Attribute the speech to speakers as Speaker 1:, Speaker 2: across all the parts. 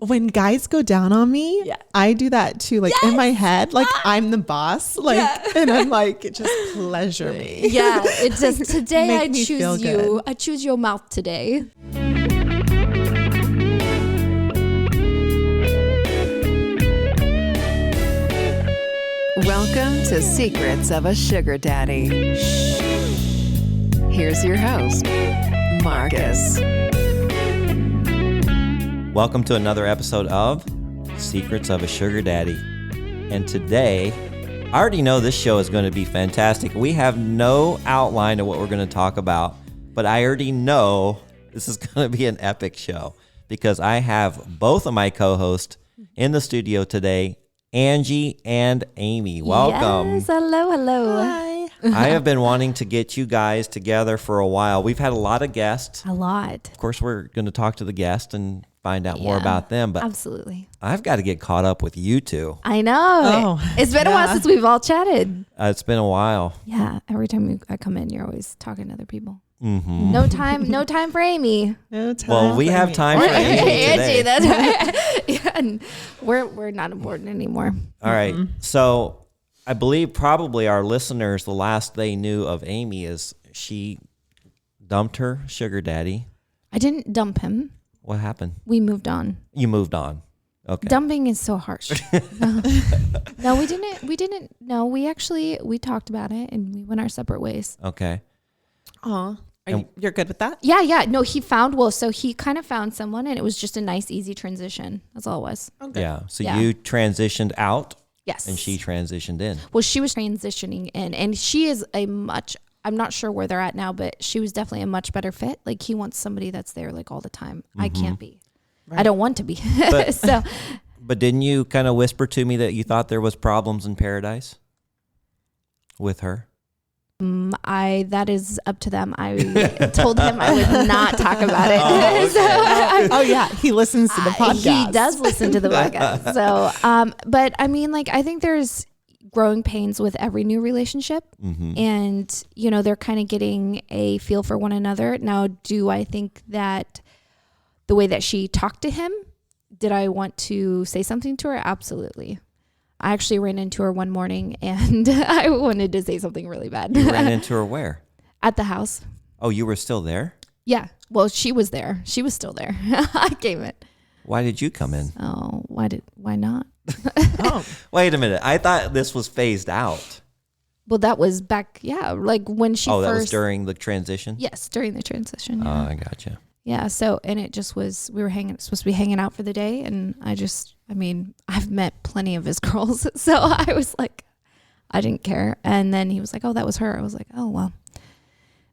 Speaker 1: When guys go down on me,
Speaker 2: Yeah.
Speaker 1: I do that too. Like in my head, like I'm the boss. Like, and I'm like, just pleasure me.
Speaker 2: Yeah, it just today
Speaker 1: Make
Speaker 2: I
Speaker 1: me feel
Speaker 2: choose you.
Speaker 1: good.
Speaker 2: I choose your mouth today.
Speaker 3: Welcome to Secrets of a Sugar Daddy. Here's your host, Marcus.
Speaker 4: Welcome to another episode of Secrets of a Sugar Daddy. And today, I already know this show is going to be fantastic. We have no outline of what we're going to talk about, but I already know this is going to be an epic show because I have both of my co-hosts in the studio today, Angie and Amy. Welcome.
Speaker 2: Yes, hello.
Speaker 1: Hi.
Speaker 4: I have been wanting to get you guys together for a while. We've had a lot of guests.
Speaker 2: A lot.
Speaker 4: Of course, we're going to talk to the guests and find out more about them, but
Speaker 2: Absolutely.
Speaker 4: I've got to get caught up with you two.
Speaker 2: I know.
Speaker 1: Oh,
Speaker 2: It's been a while since we've all chatted.
Speaker 4: It's been a while.
Speaker 2: Yeah, every time I come in, you're always talking to other people.
Speaker 4: Mm-hmm.
Speaker 2: No time for Amy.
Speaker 1: No time
Speaker 4: Well, we
Speaker 1: for
Speaker 4: have
Speaker 1: me.
Speaker 4: time for Angie today.
Speaker 2: that's right. Yeah, and we're not important anymore.
Speaker 4: All right. So I believe probably our listeners, the last they knew of Amy is she dumped her sugar daddy.
Speaker 2: I didn't dump him.
Speaker 4: What happened?
Speaker 2: We moved on.
Speaker 4: You moved on. Okay.
Speaker 2: Dumping is so harsh. No, we didn't. No, we talked about it and we went our separate ways.
Speaker 4: Okay.
Speaker 1: Aw.
Speaker 4: And-
Speaker 1: You're good with that?
Speaker 2: Yeah. No, he kind of found someone and it was just a nice, easy transition. That's all it was.
Speaker 1: Okay.
Speaker 4: Yeah. So
Speaker 2: Yeah.
Speaker 4: you transitioned out
Speaker 2: Yes.
Speaker 4: and she transitioned in.
Speaker 2: Well, she was transitioning in and she is I'm not sure where they're at now, but she was definitely a much better fit. Like he wants somebody that's there like all the time. I can't be.
Speaker 1: Right.
Speaker 2: I don't want to be.
Speaker 4: But-
Speaker 2: So
Speaker 4: But didn't you kind of whisper to me that you thought there was problems in paradise with her?
Speaker 2: that is up to them. I told him I would not talk about it.
Speaker 4: Oh, okay.
Speaker 2: So,
Speaker 1: Oh yeah, he listens to the podcast.
Speaker 2: He does listen to the podcast. So, but I mean, like, I think there's growing pains with every new relationship.
Speaker 4: Mm-hmm.
Speaker 2: And, they're kind of getting a feel for one another. Now, do I think that the way that she talked to him, did I want to say something to her? Absolutely. I actually ran into her one morning and I wanted to say something really bad.
Speaker 4: You ran into her where?
Speaker 2: At the house.
Speaker 4: Oh, you were still there?
Speaker 2: Yeah. Well, she was there. She was still there. I came in.
Speaker 4: Why did you come in?
Speaker 2: Oh, why not?
Speaker 1: Oh,
Speaker 4: Wait a minute. I thought this was phased out.
Speaker 2: Well, that was back, like when she
Speaker 4: Oh,
Speaker 2: first.
Speaker 4: that was during the transition?
Speaker 2: Yes, during the transition.
Speaker 4: Oh,
Speaker 2: Yeah.
Speaker 4: I gotcha.
Speaker 2: Yeah. So, and it just was, we were supposed to be hanging out for the day. And I've met plenty of his girls. So I was like, I didn't care. And then he was like, oh, that was her. I was like, oh, well,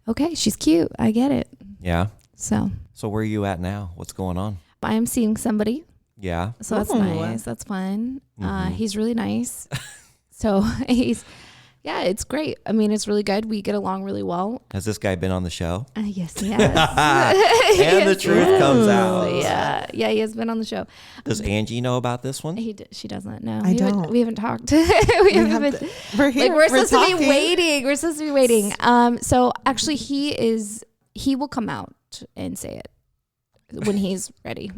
Speaker 2: okay. She's cute. I get it.
Speaker 4: Yeah.
Speaker 2: So
Speaker 4: So where are you at now? What's going on?
Speaker 2: I am seeing somebody.
Speaker 4: Yeah.
Speaker 2: So that's
Speaker 1: Ooh.
Speaker 2: nice. That's fun.
Speaker 4: Mhm.
Speaker 2: He's really nice. So it's great. I mean, it's really good. We get along really well.
Speaker 4: Has this guy been on the show?
Speaker 2: Yes, he has.
Speaker 4: And the truth comes out.
Speaker 2: Yeah, he has been on the show.
Speaker 4: Does Angie know about this one?
Speaker 2: She doesn't know.
Speaker 1: I don't.
Speaker 2: We haven't talked.
Speaker 1: we're here.
Speaker 2: We're supposed to
Speaker 1: talking.
Speaker 2: be waiting. We're supposed to be waiting. So actually, he will come out and say it when he's ready.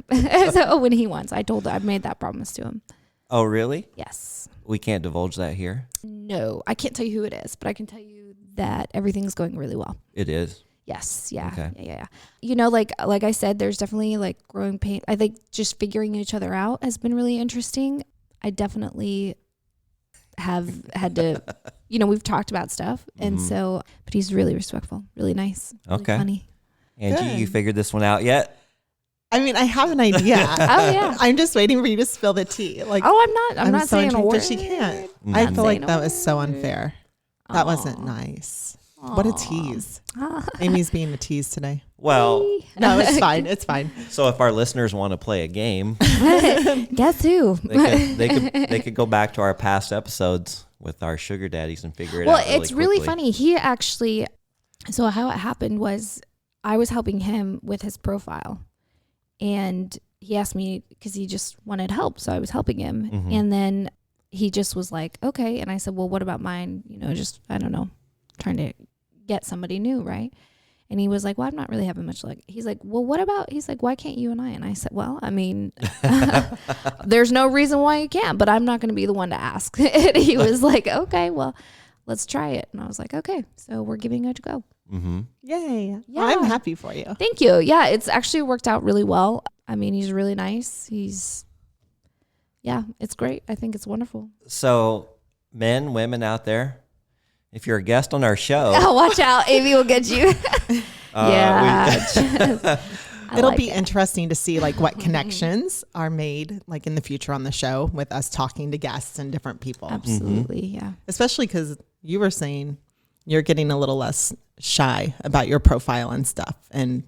Speaker 2: So when he wants. I've made that promise to him.
Speaker 4: Oh, really?
Speaker 2: Yes.
Speaker 4: We can't divulge that here?
Speaker 2: No, I can't tell you who it is, but I can tell you that everything's going really well.
Speaker 4: It is.
Speaker 2: Yes. Yeah.
Speaker 4: Okay.
Speaker 2: Yeah. Like I said, there's definitely like growing pain. I think just figuring each other out has been really interesting. I definitely have had to, we've talked about stuff. And so, but he's really respectful, really nice, really
Speaker 4: Okay.
Speaker 2: funny.
Speaker 4: Angie,
Speaker 1: Good.
Speaker 4: you figured this one out yet?
Speaker 1: I mean, I have an idea.
Speaker 2: Oh yeah.
Speaker 1: I'm just waiting for you to spill the tea. Like,
Speaker 2: Oh, I'm not
Speaker 1: so
Speaker 2: saying a
Speaker 1: intrigued,
Speaker 2: word.
Speaker 1: but she can't.
Speaker 4: Mm.
Speaker 1: I
Speaker 4: Not
Speaker 1: feel like
Speaker 2: saying
Speaker 1: that
Speaker 2: a
Speaker 1: was so
Speaker 2: word.
Speaker 1: unfair. That wasn't
Speaker 2: Aw.
Speaker 1: nice. What a tease.
Speaker 2: Ah.
Speaker 1: Amy's being a tease today.
Speaker 4: Well,
Speaker 1: No, it's fine. It's fine.
Speaker 4: so if our listeners want to play a game,
Speaker 2: Guess who?
Speaker 4: they could go back to our past episodes with our sugar daddies and figure it
Speaker 2: Well,
Speaker 4: out.
Speaker 2: it's really
Speaker 4: quickly.
Speaker 2: funny. He actually, so how it happened was I was helping him with his profile and he asked me because he just wanted help. So I was helping him.
Speaker 4: Mhm.
Speaker 2: And then he just was like, okay. And I said, well, what about mine? Just, I don't know, trying to get somebody new. Right. And he was like, well, I'm not really having much luck. He's like, well, what about, he's like, why can't you and I? And I said, well, I mean, there's no reason why you can't, but I'm not going to be the one to ask. And he was like, okay, well, let's try it. And I was like, okay, so we're giving it a go.
Speaker 4: Mm-hmm.
Speaker 1: Yay.
Speaker 2: Yeah.
Speaker 1: I'm happy for you.
Speaker 2: Thank you. Yeah, it's actually worked out really well. I mean, he's really nice. Yeah, it's great. I think it's wonderful.
Speaker 4: So men, women out there, if you're a guest on our show,
Speaker 2: Oh, watch out. Amy will get you. Yeah.
Speaker 1: It'll be interesting to see like what connections are made like in the future on the show with us talking to guests and different people.
Speaker 2: Absolutely. Yeah.
Speaker 1: Especially because you were saying you're getting a little less shy about your profile and stuff, and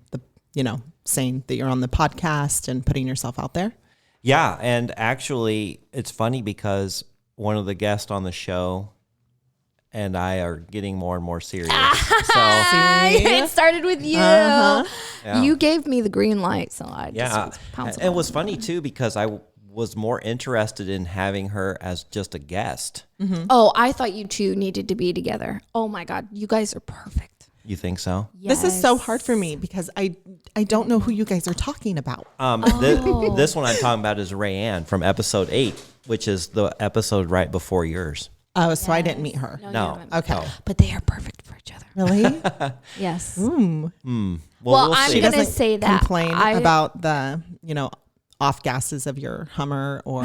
Speaker 1: saying that you're on the podcast and putting yourself out there.
Speaker 4: Yeah, and actually, it's funny because one of the guests on the show and I are getting more and more serious.
Speaker 2: It started with you.
Speaker 4: Yeah.
Speaker 2: You gave me the green light, so I just pounced.
Speaker 4: It was funny too because I was more interested in having her as just a guest.
Speaker 2: Mm-hmm. Oh, I thought you two needed to be together. Oh my God, you guys are perfect.
Speaker 4: You think so?
Speaker 2: Yes.
Speaker 1: This is so hard for me because I don't know who you guys are talking about.
Speaker 4: This one I'm talking about is Rayanne from episode 8, which is the episode right before yours.
Speaker 1: Oh, so I didn't meet her.
Speaker 4: No.
Speaker 1: Okay.
Speaker 2: But they are perfect for each other.
Speaker 1: Really?
Speaker 2: Yes.
Speaker 1: Well,
Speaker 2: Well, I'm
Speaker 1: she
Speaker 2: going to
Speaker 1: doesn't
Speaker 2: say that.
Speaker 1: complain about the, off gases of your Hummer or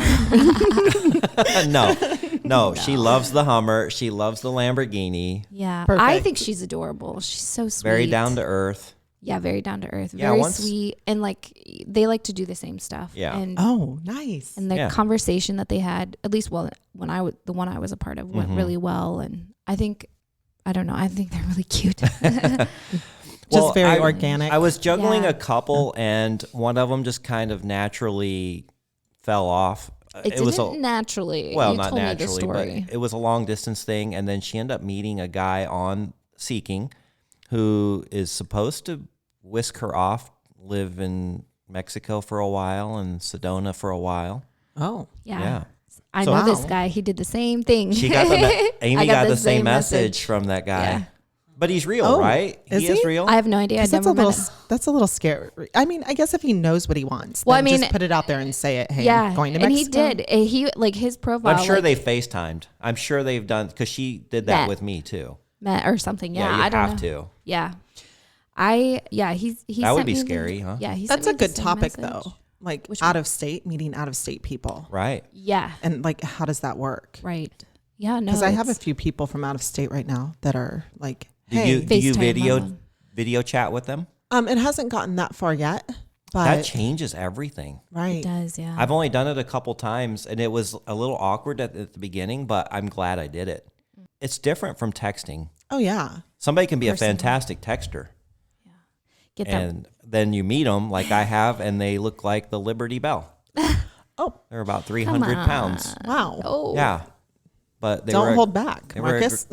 Speaker 4: No, she loves the Hummer. She loves the Lamborghini.
Speaker 2: Yeah.
Speaker 1: Perfect.
Speaker 2: I think she's adorable. She's so sweet.
Speaker 4: Very down to earth.
Speaker 2: Yeah, very down to earth.
Speaker 4: Yeah,
Speaker 2: Very sweet. And like they like to do the same stuff.
Speaker 4: Yeah.
Speaker 2: And
Speaker 1: nice.
Speaker 2: and the conversation that they had, at least when the one I was a part of went really well. And I think they're really cute.
Speaker 1: Just very organic.
Speaker 4: I was juggling a couple, and one of them just kind of naturally fell off.
Speaker 2: It didn't naturally.
Speaker 4: Well,
Speaker 2: you
Speaker 4: not
Speaker 2: told
Speaker 4: naturally,
Speaker 2: me the story.
Speaker 4: but it was a long distance thing. And then she ended up meeting a guy on Seeking who is supposed to whisk her off, live in Mexico for a while and Sedona for a while.
Speaker 1: Oh,
Speaker 2: yeah. I know this guy. He did the same thing.
Speaker 4: She got Amy got the same message from that guy.
Speaker 2: Yeah.
Speaker 4: But he's real, right?
Speaker 1: Is
Speaker 4: He is
Speaker 1: he?
Speaker 4: real.
Speaker 2: I have no idea.
Speaker 1: that's a little scary. I mean, I guess if he knows what he wants,
Speaker 2: Well,
Speaker 1: then
Speaker 2: I mean,
Speaker 1: just put it out there and say it. Hey,
Speaker 2: yeah,
Speaker 1: I'm going to
Speaker 2: and
Speaker 1: Mexico.
Speaker 2: he did. He like his profile.
Speaker 4: I'm sure
Speaker 2: like,
Speaker 4: they FaceTimed. I'm sure they've done because she did that
Speaker 2: Met.
Speaker 4: with me too.
Speaker 2: met or something. Yeah,
Speaker 4: you
Speaker 2: I don't
Speaker 4: have
Speaker 2: know.
Speaker 4: to.
Speaker 2: Yeah, he.
Speaker 4: That would
Speaker 2: sent
Speaker 4: be
Speaker 2: me
Speaker 4: scary, huh?
Speaker 2: Yeah, he.
Speaker 1: That's
Speaker 2: sent
Speaker 1: a
Speaker 2: me the
Speaker 1: good
Speaker 2: same
Speaker 1: topic
Speaker 2: message.
Speaker 1: though. Like
Speaker 2: Which
Speaker 1: out
Speaker 2: one?
Speaker 1: of state, meeting out of state people.
Speaker 4: Right.
Speaker 2: Yeah.
Speaker 1: And like, how does that work?
Speaker 2: Right. Yeah. No.
Speaker 1: Because I have a few people from out of state right now that are like,
Speaker 4: Do
Speaker 1: hey,
Speaker 4: you
Speaker 2: FaceTime
Speaker 4: video chat with them?
Speaker 1: it hasn't gotten that far yet, but
Speaker 4: That changes everything.
Speaker 1: right.
Speaker 2: It does. Yeah.
Speaker 4: I've only done it a couple times, and it was a little awkward at the beginning, but I'm glad I did it. It's different from texting.
Speaker 1: Oh yeah.
Speaker 4: Somebody can be a fantastic texter,
Speaker 2: Get that.
Speaker 4: and then you meet them like I have, and they look like the Liberty Bell.
Speaker 1: Oh
Speaker 4: They're about 300 pounds.
Speaker 1: wow.
Speaker 2: Oh.
Speaker 4: Yeah. But they
Speaker 1: Don't
Speaker 4: were
Speaker 1: hold back,
Speaker 4: they were
Speaker 1: Marcus.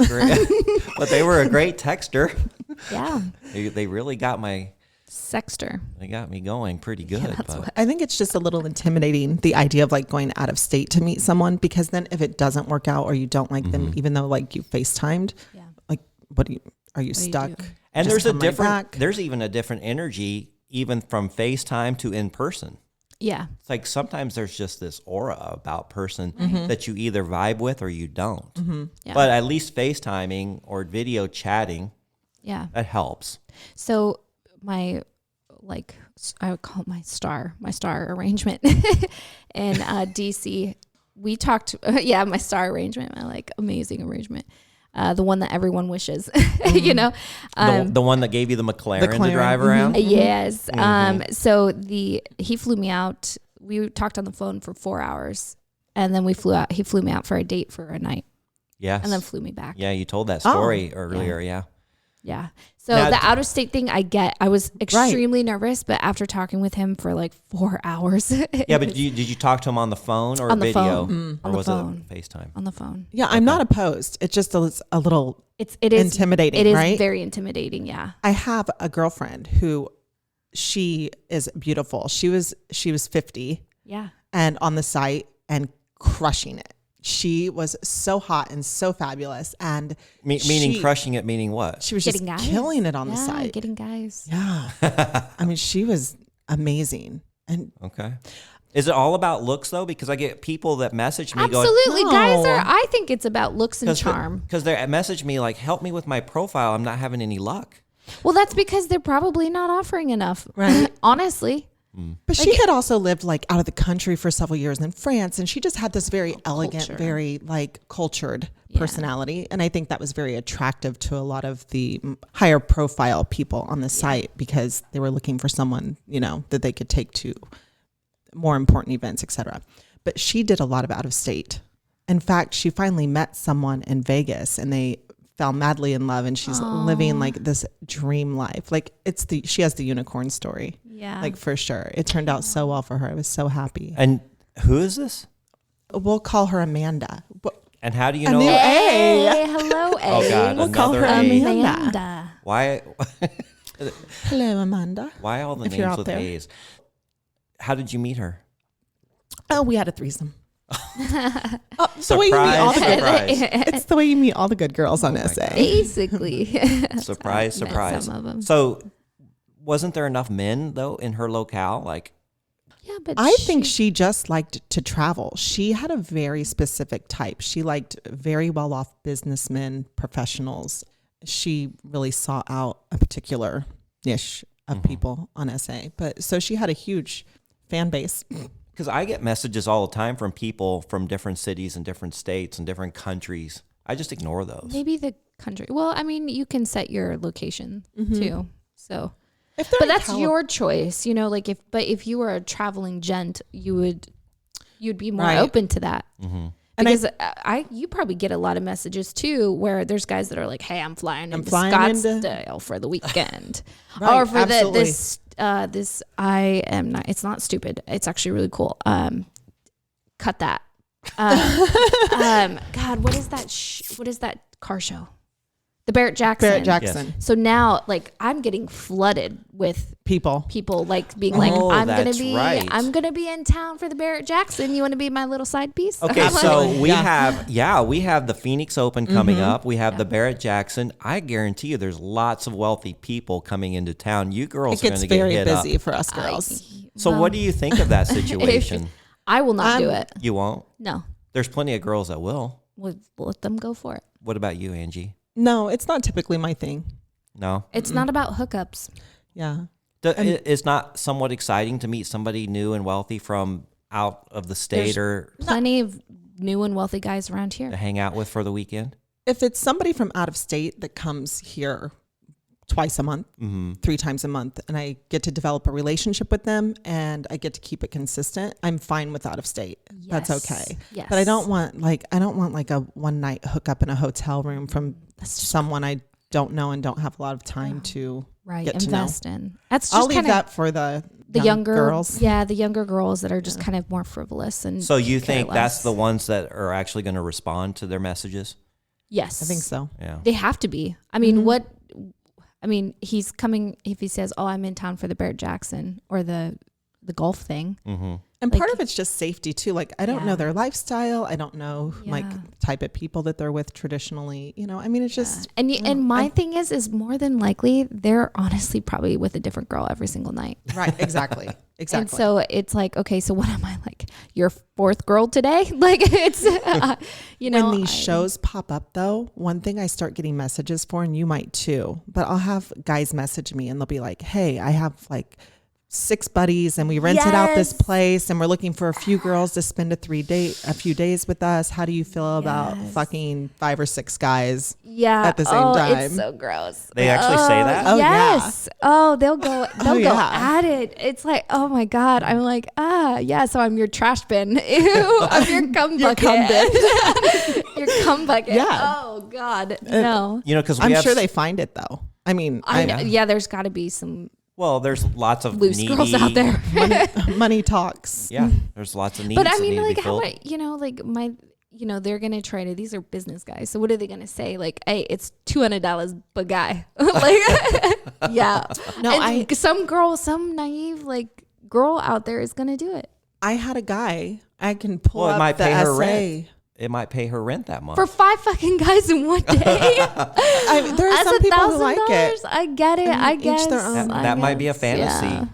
Speaker 4: but they were a great texter.
Speaker 2: Yeah.
Speaker 4: They really got me going pretty good. But
Speaker 1: I think it's just a little intimidating, the idea of like going out of state to meet someone, because then if it doesn't work out or you don't like them, even though like you FaceTimed, like are you stuck?
Speaker 4: and
Speaker 1: Just
Speaker 4: there's
Speaker 1: come right back?
Speaker 4: there's even a different energy even from FaceTime to in person.
Speaker 2: Yeah.
Speaker 4: It's like sometimes there's just this aura about person that you either vibe with or you don't.
Speaker 2: Yeah.
Speaker 4: But at least FaceTiming or video chatting,
Speaker 2: Yeah.
Speaker 4: that helps.
Speaker 2: So I would call it my star arrangement in DC. We talked, my star arrangement, my like amazing arrangement. The one that everyone wishes,
Speaker 4: The one that gave you the McLaren to drive around.
Speaker 2: Yes. So he flew me out. We talked on the phone for 4 hours, and then he flew me out for a date for a night,
Speaker 4: Yes.
Speaker 2: and then flew me back.
Speaker 4: Yeah, you told that story earlier. Yeah.
Speaker 2: Yeah. So
Speaker 4: Now,
Speaker 2: the out of state thing, I was extremely nervous, but after talking with him for like 4 hours.
Speaker 4: Yeah, but did you talk to him on the phone or
Speaker 2: On the
Speaker 4: video?
Speaker 2: phone.
Speaker 4: Or
Speaker 2: On the
Speaker 4: was
Speaker 2: phone.
Speaker 4: it FaceTime?
Speaker 2: on the phone.
Speaker 1: Yeah, I'm not opposed. It's just a little
Speaker 2: It is
Speaker 1: intimidating,
Speaker 2: It is
Speaker 1: right?
Speaker 2: very intimidating. Yeah.
Speaker 1: I have a girlfriend who she is beautiful. She was 50
Speaker 2: Yeah.
Speaker 1: and on the site and crushing it. She was so hot and so fabulous. And
Speaker 4: Meaning crushing it, meaning what?
Speaker 1: she was just killing it on the
Speaker 2: Yeah,
Speaker 1: site.
Speaker 2: getting guys.
Speaker 1: Yeah. I mean, she was amazing. And
Speaker 4: Okay. Is it all about looks though? Because I get people that message me
Speaker 2: Absolutely.
Speaker 1: No.
Speaker 2: Guys I think it's about looks and charm.
Speaker 4: Because they message me like, help me with my profile. I'm not having any luck.
Speaker 2: Well, that's because they're probably not offering enough.
Speaker 1: Right.
Speaker 2: Honestly.
Speaker 1: But she had also lived like out of the country for several years in France, and she just had this very elegant,
Speaker 2: culture.
Speaker 1: very like cultured personality. And I think that was very attractive to a lot of the higher profile people on the site because they were looking for someone, you know, that they could take to more important events, etc. But she did a lot of out of state. In fact, she finally met someone in Vegas and they fell madly in love, and she's living like this dream life. Like she has the unicorn story.
Speaker 2: Yeah.
Speaker 1: Like for sure. It turned out so well for her. I was so happy.
Speaker 4: And who is this?
Speaker 1: We'll call her Amanda.
Speaker 4: And how do you
Speaker 1: A
Speaker 4: know?
Speaker 1: new
Speaker 2: Hey, hello, A.
Speaker 4: Oh God,
Speaker 1: We'll call
Speaker 4: another
Speaker 1: her
Speaker 4: A.
Speaker 2: Amanda.
Speaker 4: Why?
Speaker 1: Hello, Amanda.
Speaker 4: Why all the
Speaker 1: If you're
Speaker 4: names
Speaker 1: out
Speaker 4: with
Speaker 1: there.
Speaker 4: A's? How did you meet her?
Speaker 1: Oh, we had a threesome. The
Speaker 4: Surprise!
Speaker 1: way you meet all the good,
Speaker 4: Surprise!
Speaker 1: it's the way you meet all the good girls on SA.
Speaker 2: Basically.
Speaker 4: Surprise!
Speaker 2: Met
Speaker 4: Surprise!
Speaker 2: some of them.
Speaker 4: So, wasn't there enough men though in her locale? Like,
Speaker 2: Yeah, but
Speaker 1: I think she just liked to travel. She had a very specific type. She liked very well-off businessmen, professionals. She really sought out a particular niche of people on SA. But so she had a huge fan base.
Speaker 4: because I get messages all the time from people from different cities and different states and different countries. I just ignore those.
Speaker 2: maybe the country. Well, I mean, you can set your location too. So,
Speaker 1: If they're
Speaker 2: but
Speaker 1: in
Speaker 2: that's your choice, you know. Like if you were a traveling gent, you'd be more
Speaker 1: Right.
Speaker 2: open to that.
Speaker 1: And
Speaker 2: Because you probably get a lot of messages too, where there's guys that are like, "Hey, I'm flying into Scottsdale for the weekend,"
Speaker 1: Right,
Speaker 2: or for
Speaker 1: absolutely.
Speaker 2: this. I am not. It's not stupid. It's actually really cool. Cut that. God, what is that? What is that car show? The Barrett Jackson.
Speaker 1: Barrett Jackson.
Speaker 4: Yes.
Speaker 2: So now, like, I'm getting flooded with
Speaker 1: People.
Speaker 2: like being like,
Speaker 4: Oh,
Speaker 2: I'm gonna
Speaker 4: that's
Speaker 2: be
Speaker 4: right.
Speaker 2: I'm gonna be in town for the Barrett Jackson. You want to be my little side piece?
Speaker 4: Okay,
Speaker 2: I'm like,
Speaker 4: so we
Speaker 1: Yeah.
Speaker 4: have the Phoenix Open coming up. We have the Barrett Jackson. I guarantee you there's lots of wealthy people coming into town. You girls
Speaker 1: It
Speaker 4: are
Speaker 1: gets
Speaker 4: going to get
Speaker 1: very
Speaker 4: hit
Speaker 1: busy
Speaker 4: up.
Speaker 1: for us girls.
Speaker 4: So what do you think of that situation?
Speaker 2: I will not do it.
Speaker 4: You won't?
Speaker 2: No,
Speaker 4: There's plenty of girls that will.
Speaker 2: we'll let them go for it.
Speaker 4: What about you, Angie?
Speaker 1: No, it's not typically my thing.
Speaker 4: No?
Speaker 2: It's not about hookups.
Speaker 1: Yeah.
Speaker 4: It's not somewhat exciting to meet somebody new and wealthy from out of the state or
Speaker 2: Plenty of new and wealthy guys around
Speaker 4: to
Speaker 2: here.
Speaker 4: hang out with for the weekend?
Speaker 1: If it's somebody from out of state that comes here twice a month, 3 times a month, and I get to develop a relationship with them and I get to keep it consistent, I'm fine with out of state. That's
Speaker 2: Yes.
Speaker 1: okay.
Speaker 2: Yes.
Speaker 1: But I don't want like a one night hookup in a hotel room from someone I don't know and don't have a lot of time to
Speaker 2: Right,
Speaker 1: get to know.
Speaker 2: invest in. That's just
Speaker 1: I'll leave
Speaker 2: kinda
Speaker 1: that for the
Speaker 2: younger
Speaker 1: girls.
Speaker 2: Yeah, the younger girls that are just kind of more frivolous and.
Speaker 4: So you
Speaker 2: care
Speaker 4: think
Speaker 2: less.
Speaker 4: that's the ones that are actually going to respond to their messages?
Speaker 2: Yes,
Speaker 1: I think so.
Speaker 4: Yeah.
Speaker 2: They have to be. I mean, he's coming if he says, "Oh, I'm in town for the Barrett Jackson or the golf thing."
Speaker 4: Mm-hmm.
Speaker 1: And
Speaker 2: Like-
Speaker 1: part of it's just safety too. Like I don't know their lifestyle. I don't know like
Speaker 2: Yeah.
Speaker 1: type of people that they're with traditionally. You know, I mean, it's just
Speaker 2: And my thing is more than likely they're honestly probably with a different girl every single night.
Speaker 1: right. Exactly. Exactly.
Speaker 2: And so it's like, okay, so what am I like? Your fourth girl today? Like it's, you know,
Speaker 1: when these shows pop up though, one thing I start getting messages for, and you might too, but I'll have guys message me and they'll be like, "Hey, I have like 6 buddies and we rented out this
Speaker 2: Yes.
Speaker 1: place and we're looking for a few girls to spend a few days with us. How do you feel about fucking 5 or 6 guys?"
Speaker 2: yeah,
Speaker 1: at the same time.
Speaker 2: It's so gross.
Speaker 4: They actually say that?
Speaker 1: Oh, yeah.
Speaker 2: yes. Oh, they'll go
Speaker 1: yeah.
Speaker 2: at it. It's like, oh my God. I'm like, yeah. So I'm your trash bin. Ew, I'm your cum bucket.
Speaker 1: cum bin.
Speaker 2: Your cum bucket.
Speaker 1: Yeah.
Speaker 2: Oh God. No.
Speaker 4: You know, because
Speaker 1: I'm sure they find it though. I mean,
Speaker 2: Yeah, there's got to be some
Speaker 4: well, there's lots of
Speaker 2: loose
Speaker 4: needy
Speaker 2: girls out there.
Speaker 1: money talks.
Speaker 4: Yeah, there's lots of needs.
Speaker 2: But I
Speaker 4: that
Speaker 2: mean,
Speaker 4: need to
Speaker 2: like,
Speaker 4: be
Speaker 2: how
Speaker 4: filled.
Speaker 2: much, they're going to try to, these are business guys. So what are they going to say? Like, hey, it's $200 per guy. Like, yeah.
Speaker 1: No,
Speaker 2: And some naive, like, girl out there is going to do it.
Speaker 1: I had a guy. I can pull
Speaker 4: Well, it
Speaker 1: up
Speaker 4: might
Speaker 1: the
Speaker 4: pay her
Speaker 1: essay.
Speaker 4: rent. it might pay her rent that month.
Speaker 2: For 5 fucking guys in one day.
Speaker 1: There are
Speaker 2: That's
Speaker 1: some people who like it.
Speaker 2: I get it. I
Speaker 1: each
Speaker 2: guess
Speaker 1: their own.
Speaker 4: That might be a fantasy.
Speaker 2: Yeah.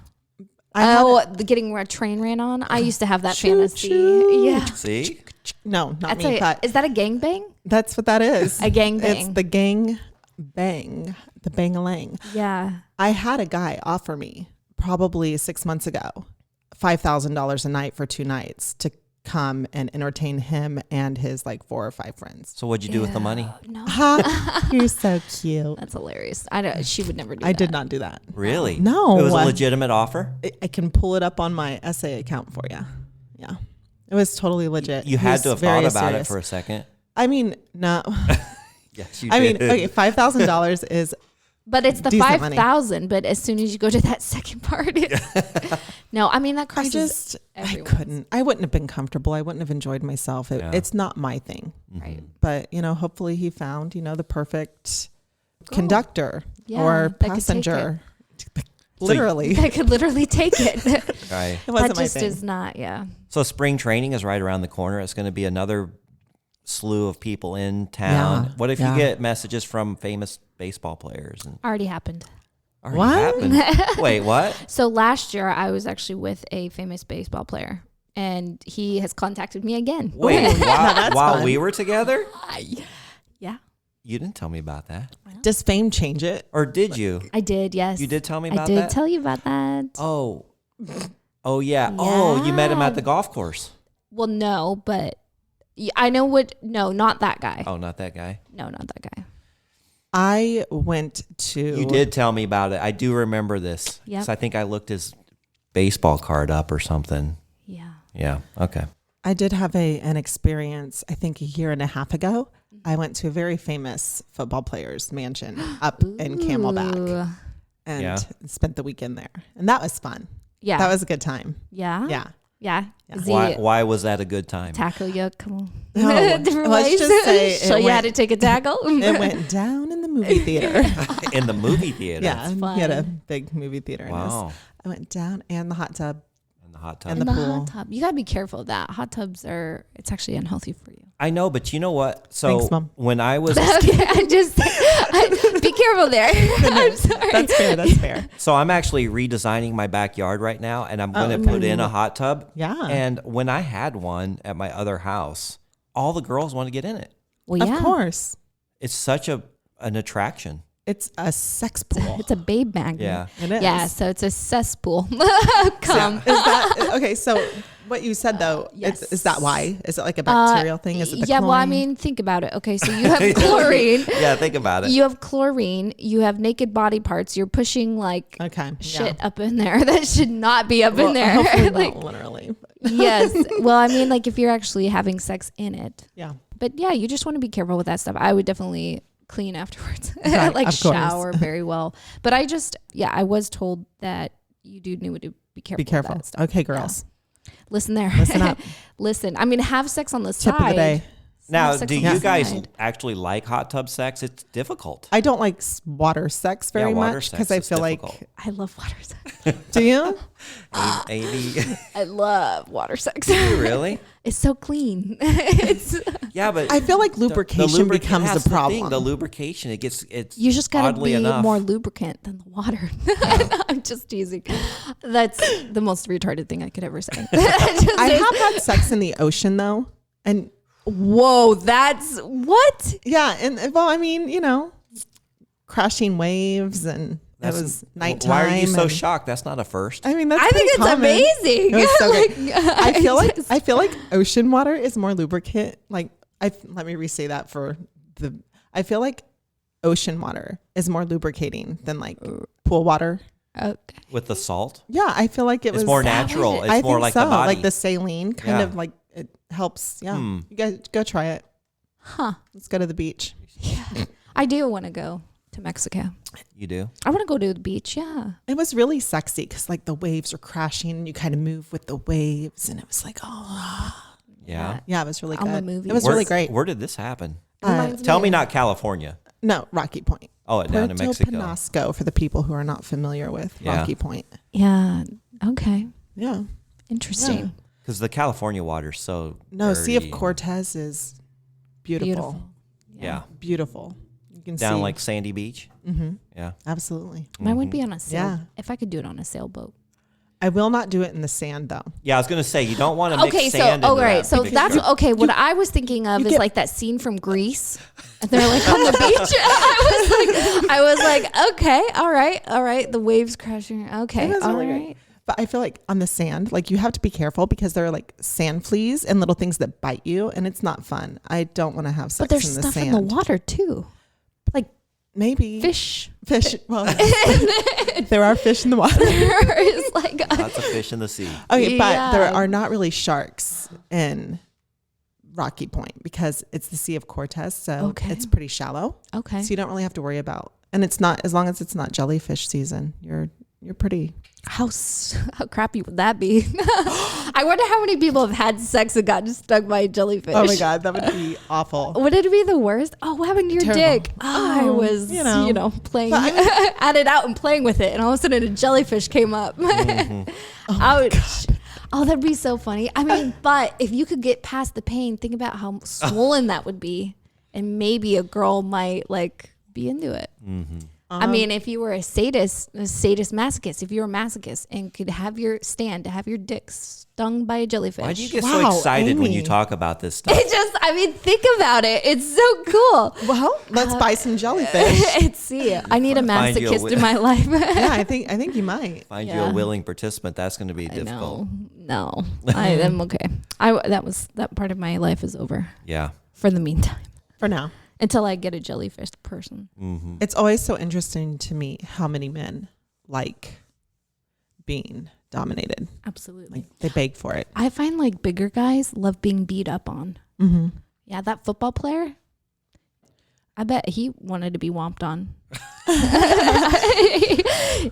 Speaker 1: I had
Speaker 2: Getting a train ran on. I used to have that
Speaker 1: Choo,
Speaker 2: fantasy.
Speaker 1: choo.
Speaker 2: Yeah.
Speaker 4: See?
Speaker 1: no, not me, but
Speaker 2: Is that a gangbang?
Speaker 1: that's what that is.
Speaker 2: A gang
Speaker 1: It's
Speaker 2: bang.
Speaker 1: the gang bang, the bang-a-lang.
Speaker 2: Yeah.
Speaker 1: I had a guy offer me probably 6 months ago $5,000 a night for 2 nights to come and entertain him and his like 4 or 5 friends.
Speaker 4: So what'd you do with the money?
Speaker 2: No.
Speaker 1: You're so cute.
Speaker 2: That's hilarious. She would never do that.
Speaker 1: I did not do that.
Speaker 4: Really?
Speaker 1: No.
Speaker 4: It was a legitimate offer?
Speaker 1: I can pull it up on my essay account for you. Yeah. It was totally legit.
Speaker 4: You
Speaker 1: He
Speaker 4: had
Speaker 1: was
Speaker 4: to have
Speaker 1: very
Speaker 4: thought about
Speaker 1: serious.
Speaker 4: it for a second.
Speaker 1: I mean, no.
Speaker 4: Yes, you
Speaker 1: I mean,
Speaker 4: did.
Speaker 1: okay, $5,000 is
Speaker 2: But it's the
Speaker 1: Decent money.
Speaker 2: 5,000. But as soon as you go to that second part, no, I mean that crushes
Speaker 1: I
Speaker 2: everyone.
Speaker 1: couldn't. I wouldn't have been comfortable. I wouldn't have enjoyed myself.
Speaker 4: Yeah.
Speaker 1: It's not my thing.
Speaker 2: Right.
Speaker 1: But, hopefully he found, the perfect conductor
Speaker 2: Yeah,
Speaker 1: or
Speaker 2: that could take
Speaker 1: passenger. Literally.
Speaker 2: I could literally take it.
Speaker 4: Right.
Speaker 1: It wasn't
Speaker 2: that
Speaker 1: my
Speaker 2: just
Speaker 1: thing.
Speaker 2: is not. Yeah.
Speaker 4: So spring training is right around the corner. It's going to be another slew of people in town.
Speaker 1: Yeah,
Speaker 4: What if
Speaker 1: yeah.
Speaker 4: you get messages from famous baseball players? And
Speaker 2: Already happened.
Speaker 4: already
Speaker 1: What?
Speaker 4: happened? Wait, what?
Speaker 2: So last year I was actually with a famous baseball player, and he has contacted me again.
Speaker 4: Wait,
Speaker 1: that's
Speaker 4: while
Speaker 1: fun.
Speaker 4: we were together?
Speaker 2: Yeah,
Speaker 4: You didn't tell me about that.
Speaker 1: Does fame change it?
Speaker 4: Or did you?
Speaker 2: I did. Yes,
Speaker 4: You did tell me
Speaker 2: I
Speaker 4: about
Speaker 2: did
Speaker 4: that?
Speaker 2: tell you about that.
Speaker 4: Oh. Oh, yeah. Oh, you met him
Speaker 2: Yeah.
Speaker 4: at the golf course.
Speaker 2: Well, no, but I know what. No, not that guy.
Speaker 4: Oh, not that guy.
Speaker 2: No, not that guy.
Speaker 1: I went to.
Speaker 4: You did tell me about it. I do remember this.
Speaker 2: Yep.
Speaker 4: 'Cause I think I looked his baseball card up or something.
Speaker 2: Yeah.
Speaker 4: Yeah. Okay.
Speaker 1: I did have an experience, I think a year and a half ago. I went to a very famous football player's mansion up in Camelback
Speaker 2: Ooh.
Speaker 1: and
Speaker 4: Yeah.
Speaker 1: spent the weekend there. And that was fun.
Speaker 2: Yeah.
Speaker 1: That was a good time.
Speaker 2: Yeah.
Speaker 1: Yeah.
Speaker 2: Yeah.
Speaker 1: Yeah.
Speaker 2: Is he
Speaker 4: Why was that a good time?
Speaker 2: tackle you? Come on.
Speaker 1: No,
Speaker 2: Different
Speaker 1: let's
Speaker 2: ways.
Speaker 1: just say it
Speaker 2: Show you how
Speaker 1: went-
Speaker 2: to take a tackle.
Speaker 1: It went down in the movie theater.
Speaker 4: In the movie theater.
Speaker 1: Yeah.
Speaker 2: fun.
Speaker 1: He had a big movie theater.
Speaker 4: Wow.
Speaker 1: I went down and the hot tub.
Speaker 4: In the hot tub.
Speaker 1: And
Speaker 2: In
Speaker 1: the
Speaker 2: the
Speaker 1: pool.
Speaker 2: hot tub. You gotta be careful of that. Hot tubs it's actually unhealthy for you.
Speaker 4: I know, but you know what? So
Speaker 1: Thanks, Mom.
Speaker 4: when I was
Speaker 2: Okay, be careful there. I'm sorry.
Speaker 1: That's fair. That's fair.
Speaker 4: so I'm actually redesigning my backyard right now, and I'm going to
Speaker 1: okay.
Speaker 4: put in a hot tub.
Speaker 1: Yeah.
Speaker 4: And when I had one at my other house, all the girls want to get in it.
Speaker 2: Well, yeah.
Speaker 1: Of course.
Speaker 4: It's such an attraction.
Speaker 1: It's a sex pool.
Speaker 2: It's a babe magnet.
Speaker 4: Yeah.
Speaker 1: It is.
Speaker 2: Yeah, so it's a cesspool. Come.
Speaker 1: Is that okay? So what you said though,
Speaker 2: yes.
Speaker 1: is that why? Is it like a bacterial thing? Is it the
Speaker 2: yeah, well, I
Speaker 1: chlorine?
Speaker 2: mean, think about it. Okay, so you have chlorine.
Speaker 4: Yeah, think about it.
Speaker 2: You have chlorine. You have naked body parts. You're pushing like
Speaker 1: Okay.
Speaker 2: shit up in there that should not be up in there.
Speaker 1: Hopefully
Speaker 2: like,
Speaker 1: not literally.
Speaker 2: yes. Well, I mean, like if you're actually having sex in it.
Speaker 1: Yeah.
Speaker 2: But yeah, you just want to be careful with that stuff. I would definitely clean afterwards,
Speaker 1: Right,
Speaker 2: like
Speaker 1: of course.
Speaker 2: shower very well. But I was told that you do need to be careful.
Speaker 1: Be careful.
Speaker 2: With that stuff.
Speaker 1: Okay, girls.
Speaker 2: Listen there.
Speaker 1: Listen up.
Speaker 2: Listen. I mean, have sex on the
Speaker 1: Tip
Speaker 2: side.
Speaker 1: of the day.
Speaker 4: Now,
Speaker 2: Have sex
Speaker 4: do
Speaker 2: on the
Speaker 4: you guys
Speaker 2: side.
Speaker 4: actually like hot tub sex? It's difficult.
Speaker 1: I don't like water sex very
Speaker 4: water
Speaker 1: much
Speaker 4: sex
Speaker 1: because I
Speaker 4: is
Speaker 1: feel
Speaker 4: difficult.
Speaker 1: like.
Speaker 2: I love water sex.
Speaker 1: Do you?
Speaker 4: Amy,
Speaker 2: I love water sex.
Speaker 4: really?
Speaker 2: It's so clean. It's
Speaker 4: Yeah, but
Speaker 1: I feel like lubrication becomes
Speaker 4: that's
Speaker 1: a
Speaker 4: the
Speaker 1: problem.
Speaker 4: thing, the lubrication, it's
Speaker 2: you just gotta
Speaker 4: oddly
Speaker 2: be
Speaker 4: enough.
Speaker 2: more lubricant than the water. I'm just teasing. That's the most retarded thing I could ever say.
Speaker 1: I have had sex in the ocean though, and
Speaker 2: Whoa, that's what?
Speaker 1: yeah, and well, I mean, crashing waves, and it was nighttime.
Speaker 4: Why are you so
Speaker 1: and-
Speaker 4: shoct? That's not a first.
Speaker 1: I mean, that's
Speaker 2: I think
Speaker 1: pretty
Speaker 2: it's
Speaker 1: common.
Speaker 2: amazing.
Speaker 1: It was so great.
Speaker 2: Like,
Speaker 1: I feel like ocean water is more lubricant. Like let me re-say that for the. I feel like ocean water is more lubricating than like pool water.
Speaker 2: Okay.
Speaker 4: With the salt,
Speaker 1: Yeah, I feel like it
Speaker 4: it's
Speaker 1: was
Speaker 4: more natural. It's
Speaker 1: I
Speaker 4: more
Speaker 1: think
Speaker 4: like
Speaker 1: so.
Speaker 4: the body.
Speaker 1: Like the saline kind
Speaker 4: Yeah.
Speaker 1: of like it helps. Yeah,
Speaker 4: Hmm.
Speaker 1: you guys go try it.
Speaker 2: Huh.
Speaker 1: Let's go to the beach.
Speaker 2: I do want to go to Mexico.
Speaker 4: You do?
Speaker 2: I want to go to the beach. Yeah.
Speaker 1: It was really sexy because like the waves are crashing and you kind of move with the waves, and it was like, oh,
Speaker 4: Yeah.
Speaker 1: yeah, it was really
Speaker 2: I'm a
Speaker 1: good.
Speaker 2: movie.
Speaker 1: It was really great.
Speaker 4: Where did this happen?
Speaker 2: Reminds
Speaker 4: Tell me
Speaker 2: of-
Speaker 4: not California.
Speaker 1: No, Rocky Point.
Speaker 4: Oh, down in
Speaker 1: Puerto
Speaker 4: Mexico.
Speaker 1: Penasco for the people who are not familiar with
Speaker 4: Yeah.
Speaker 1: Rocky Point.
Speaker 2: Yeah. Okay.
Speaker 1: Yeah.
Speaker 2: Interesting.
Speaker 4: Because the California water's so
Speaker 1: No, Sea of
Speaker 4: dirty.
Speaker 1: Cortez is beautiful.
Speaker 4: Yeah.
Speaker 1: Beautiful. You can
Speaker 4: Down
Speaker 1: see.
Speaker 4: like Sandy Beach.
Speaker 1: Mm-hmm.
Speaker 4: Yeah.
Speaker 1: Absolutely.
Speaker 2: Mine would be on a sail.
Speaker 1: Yeah.
Speaker 2: If I could do it on a sailboat.
Speaker 1: I will not do it in the sand though.
Speaker 4: Yeah, I was going to say, you don't want to mix
Speaker 2: Okay, so
Speaker 4: sand into
Speaker 2: right,
Speaker 4: that
Speaker 2: so
Speaker 4: mixture.
Speaker 2: that's okay. What I was thinking of is
Speaker 1: get-
Speaker 2: like that scene from Grease, and they're like on the beach. I was like, okay, all right. The waves crashing. Okay,
Speaker 1: It was
Speaker 2: all
Speaker 1: really
Speaker 2: right.
Speaker 1: great. But I feel like on the sand, like you have to be careful because there are like sand fleas and little things that bite you, and it's not fun. I don't want to have sex
Speaker 2: But there's
Speaker 1: in the
Speaker 2: stuff
Speaker 1: sand.
Speaker 2: in the water too, like
Speaker 1: Maybe
Speaker 2: fish.
Speaker 1: Fish. Well, there are fish in the water.
Speaker 2: There's like
Speaker 4: Lots of fish in the sea.
Speaker 1: Okay, but there
Speaker 2: Yeah.
Speaker 1: are not really sharks in Rocky Point because it's the Sea of Cortez, so
Speaker 2: Okay.
Speaker 1: it's pretty shallow.
Speaker 2: okay.
Speaker 1: So you don't really have to worry about. And it's not, as long as it's not jellyfish season, you're pretty.
Speaker 2: How crappy would that be? I wonder how many people have had sex and gotten stuck by a jellyfish.
Speaker 1: Oh my god, that would be awful.
Speaker 2: Would it be the worst? Oh, what happened to your
Speaker 1: Terrible.
Speaker 2: dick? I was,
Speaker 1: you know.
Speaker 2: playing,
Speaker 1: But
Speaker 2: at it out and playing with it, and all of a sudden a jellyfish came up. Ouch. Oh, that'd be so funny. I mean, but if you could get past the pain, think about how swollen that would be, and maybe a girl might like be into it. I mean, if you were a sadist masochist, if you were a masochist and could have your dick stung by a jellyfish.
Speaker 4: Why do you get
Speaker 1: Wow,
Speaker 4: so excited when
Speaker 1: Amy.
Speaker 4: you talk about this stuff?
Speaker 2: Think about it. It's so cool.
Speaker 1: Well, let's buy some jellyfish.
Speaker 2: I need a
Speaker 4: Find you a
Speaker 2: masochist in my life.
Speaker 1: Yeah, I think you might.
Speaker 4: Find you
Speaker 2: Yeah.
Speaker 4: a willing participant. That's going to be difficult.
Speaker 2: No, I am okay. That part of my life is over
Speaker 4: Yeah.
Speaker 2: for the meantime
Speaker 1: For now.
Speaker 2: until I get a jellyfish person.
Speaker 1: It's always so interesting to me how many men like being dominated.
Speaker 2: Absolutely.
Speaker 1: Like they beg for it.
Speaker 2: I find like bigger guys love being beat up on.
Speaker 1: Mm-hmm.
Speaker 2: Yeah, that football player. I bet he wanted to be womped on.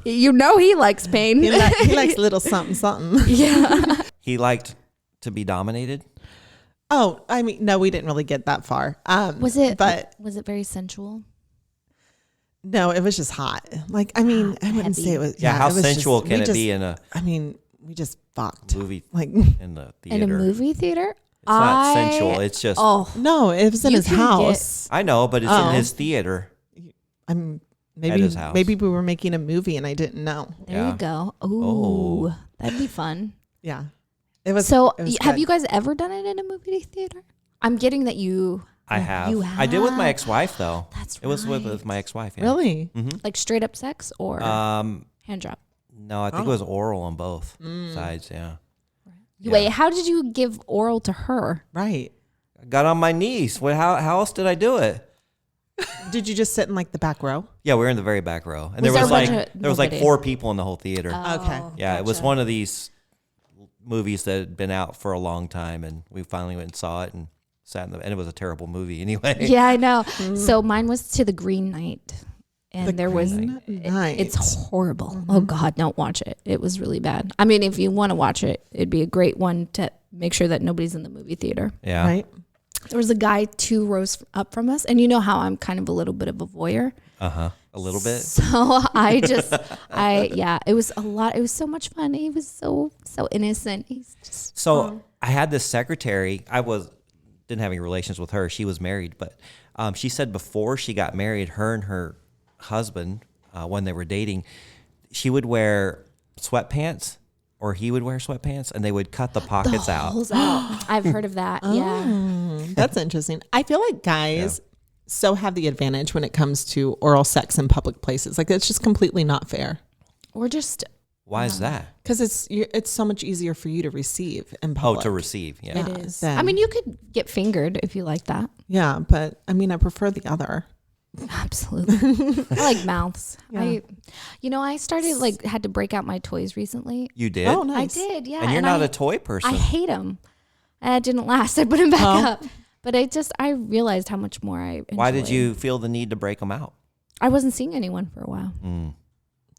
Speaker 2: He likes pain.
Speaker 1: He likes little something, something.
Speaker 2: Yeah.
Speaker 4: He liked to be dominated.
Speaker 1: Oh, I mean, no, we didn't really get that far.
Speaker 2: Was it very sensual?
Speaker 1: No, it was just hot. Like, I mean, I wouldn't
Speaker 2: Heavy.
Speaker 1: say it was.
Speaker 4: Yeah, how
Speaker 1: it was
Speaker 4: sensual
Speaker 1: just-
Speaker 4: can
Speaker 1: we
Speaker 4: it
Speaker 1: just-
Speaker 4: be in a
Speaker 1: I mean, we just fucked.
Speaker 4: movie
Speaker 1: Like,
Speaker 4: in the theater?
Speaker 2: In a movie theater?
Speaker 4: It's not sensual. It's just,
Speaker 1: no, it was in
Speaker 2: You
Speaker 1: his
Speaker 2: can
Speaker 1: house.
Speaker 4: I know, but it's
Speaker 1: Oh.
Speaker 4: in his theater.
Speaker 1: I'm
Speaker 4: At
Speaker 1: maybe
Speaker 4: his house.
Speaker 1: maybe we were making a movie and I didn't know.
Speaker 2: There
Speaker 4: Yeah.
Speaker 2: you go. Ooh,
Speaker 4: Oh.
Speaker 2: that'd be fun.
Speaker 1: Yeah, it was.
Speaker 2: So,
Speaker 1: it was
Speaker 2: have
Speaker 1: good.
Speaker 2: you guys ever done it in a movie theater? I'm getting that you
Speaker 4: I have.
Speaker 2: You
Speaker 4: I did with my
Speaker 2: have?
Speaker 4: ex-wife though.
Speaker 2: That's
Speaker 4: It was with
Speaker 2: right.
Speaker 4: my ex-wife. Yeah.
Speaker 1: Really?
Speaker 2: like straight up sex or hand job.
Speaker 4: No, I think it was oral on both sides. Yeah.
Speaker 2: Wait, how did you give oral to her?
Speaker 1: Right.
Speaker 4: I got on my knees. How else did I do it?
Speaker 1: Did you just sit in like the back row?
Speaker 4: Yeah, we were in the very back row, and
Speaker 2: Was
Speaker 4: there was
Speaker 2: there a
Speaker 4: like
Speaker 2: bunch of-
Speaker 4: there was like
Speaker 2: nobody?
Speaker 4: 4 people in the whole theater.
Speaker 1: Okay.
Speaker 4: Yeah, it was
Speaker 2: gotcha.
Speaker 4: one of these movies that had been out for a long time, and we finally went and saw it and sat in the. And it was a terrible movie anyway.
Speaker 2: Yeah, I know. So mine was to the Green Knight, and
Speaker 1: The
Speaker 2: there was
Speaker 1: Green Knight.
Speaker 2: it's horrible. Oh God, don't watch it. It was really bad. I mean, if you want to watch it, it'd be a great one to make sure that nobody's in the movie theater.
Speaker 4: Yeah.
Speaker 1: Right.
Speaker 2: There was a guy 2 rows up from us, and you know how I'm kind of a little bit of a voyeur.
Speaker 4: A little bit.
Speaker 2: So it was a lot. It was so much fun. He was so innocent. He's just
Speaker 4: So I had this secretary. Didn't have any relations with her. She was married, but she said before she got married, her and her husband, when they were dating, she would wear sweatpants, or he would wear sweatpants, and they would cut the pockets out.
Speaker 2: holes out. I've heard of that. Yeah.
Speaker 1: That's interesting. I feel like guys so have the advantage when it comes to oral sex in public places. Like it's just completely not fair
Speaker 2: Or just
Speaker 4: Why is that?
Speaker 1: because it's so much easier for you to receive in
Speaker 4: Oh,
Speaker 1: public.
Speaker 4: to receive. Yeah.
Speaker 2: it is.
Speaker 1: then-
Speaker 2: I mean, you could get fingered if you like that.
Speaker 1: Yeah, but I mean, I prefer the other.
Speaker 2: Absolutely. I like mouths. I started had to break out my toys recently.
Speaker 4: You did?
Speaker 1: Oh, nice.
Speaker 2: I did, yeah.
Speaker 4: And you're not
Speaker 2: a
Speaker 4: a toy person.
Speaker 2: I hate them. It didn't last. I put them back up. But I realized how much more I enjoyed.
Speaker 4: Why did you feel the need to break them out?
Speaker 2: I wasn't seeing anyone for a while.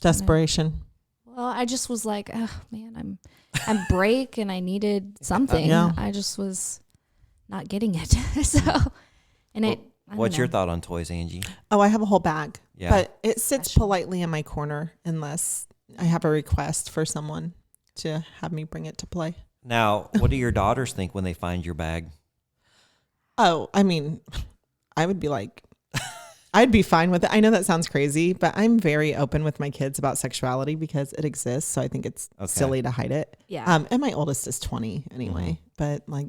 Speaker 1: Desperation.
Speaker 2: Well, I just was like, oh man, I'm break and I needed something.
Speaker 1: Yeah.
Speaker 2: I just was not getting it. So, and I don't
Speaker 4: What's your
Speaker 2: know.
Speaker 4: thought on toys, Angie?
Speaker 1: Oh, I have a whole bag.
Speaker 4: Yeah.
Speaker 1: But it sits politely in my corner unless I have a request for someone to have me bring it to play.
Speaker 4: Now, what do your daughters think when they find your bag?
Speaker 1: Oh, I mean, I would be like, I'd be fine with it. I know that sounds crazy, but I'm very open with my kids about sexuality because it exists. So I think it's silly to hide it.
Speaker 2: Yeah.
Speaker 1: And my oldest is 20 anyway, but like,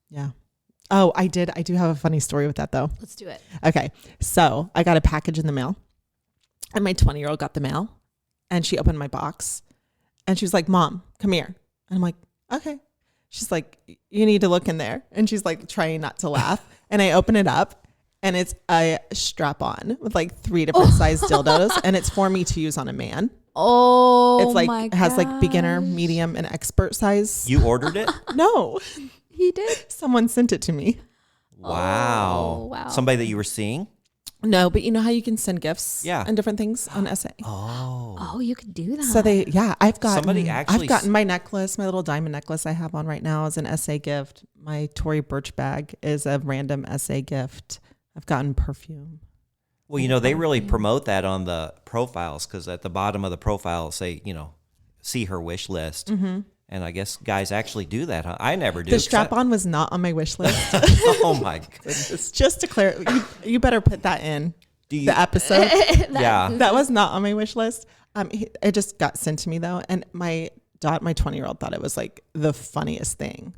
Speaker 1: yeah. Oh, I do have a funny story with that though.
Speaker 2: Let's do it.
Speaker 1: Okay. So I got a package in the mail and my 20-year-old got the mail and she opened my box and she was like, Mom, come here. And I'm like, okay. She's like, you need to look in there. And she's like trying not to laugh. And I open it up and it's a strap on with like 3 different size dildos. And it's for me to use on a man.
Speaker 2: Oh,
Speaker 1: it's like, it has like beginner, medium, and expert size.
Speaker 4: You ordered it?
Speaker 1: No.
Speaker 2: He did?
Speaker 1: Someone sent it to me.
Speaker 4: Wow.
Speaker 2: Oh, wow.
Speaker 4: Somebody that you were seeing?
Speaker 1: No, but you know how you can send gifts
Speaker 4: Yeah.
Speaker 1: and different things on SA?
Speaker 4: Oh.
Speaker 2: Oh, you could do that.
Speaker 1: So I've
Speaker 4: Somebody
Speaker 1: gotten my necklace, my little diamond necklace I have on right now is an SA gift. My Tory Burch bag is a random SA gift. I've gotten perfume.
Speaker 4: Well, you know, they really promote that on the profiles because at the bottom of the profile say, you know, see her wish list. Mm-hmm. And I guess guys actually do that, huh? I never do.
Speaker 1: The strap-on was not on my wish list.
Speaker 4: Oh, my goodness.
Speaker 1: Just to clear, you better put that in the episode.
Speaker 4: Yeah.
Speaker 1: That was not on my wish list. It just got sent to me, though. And my 20-year-old thought it was, like, the funniest thing.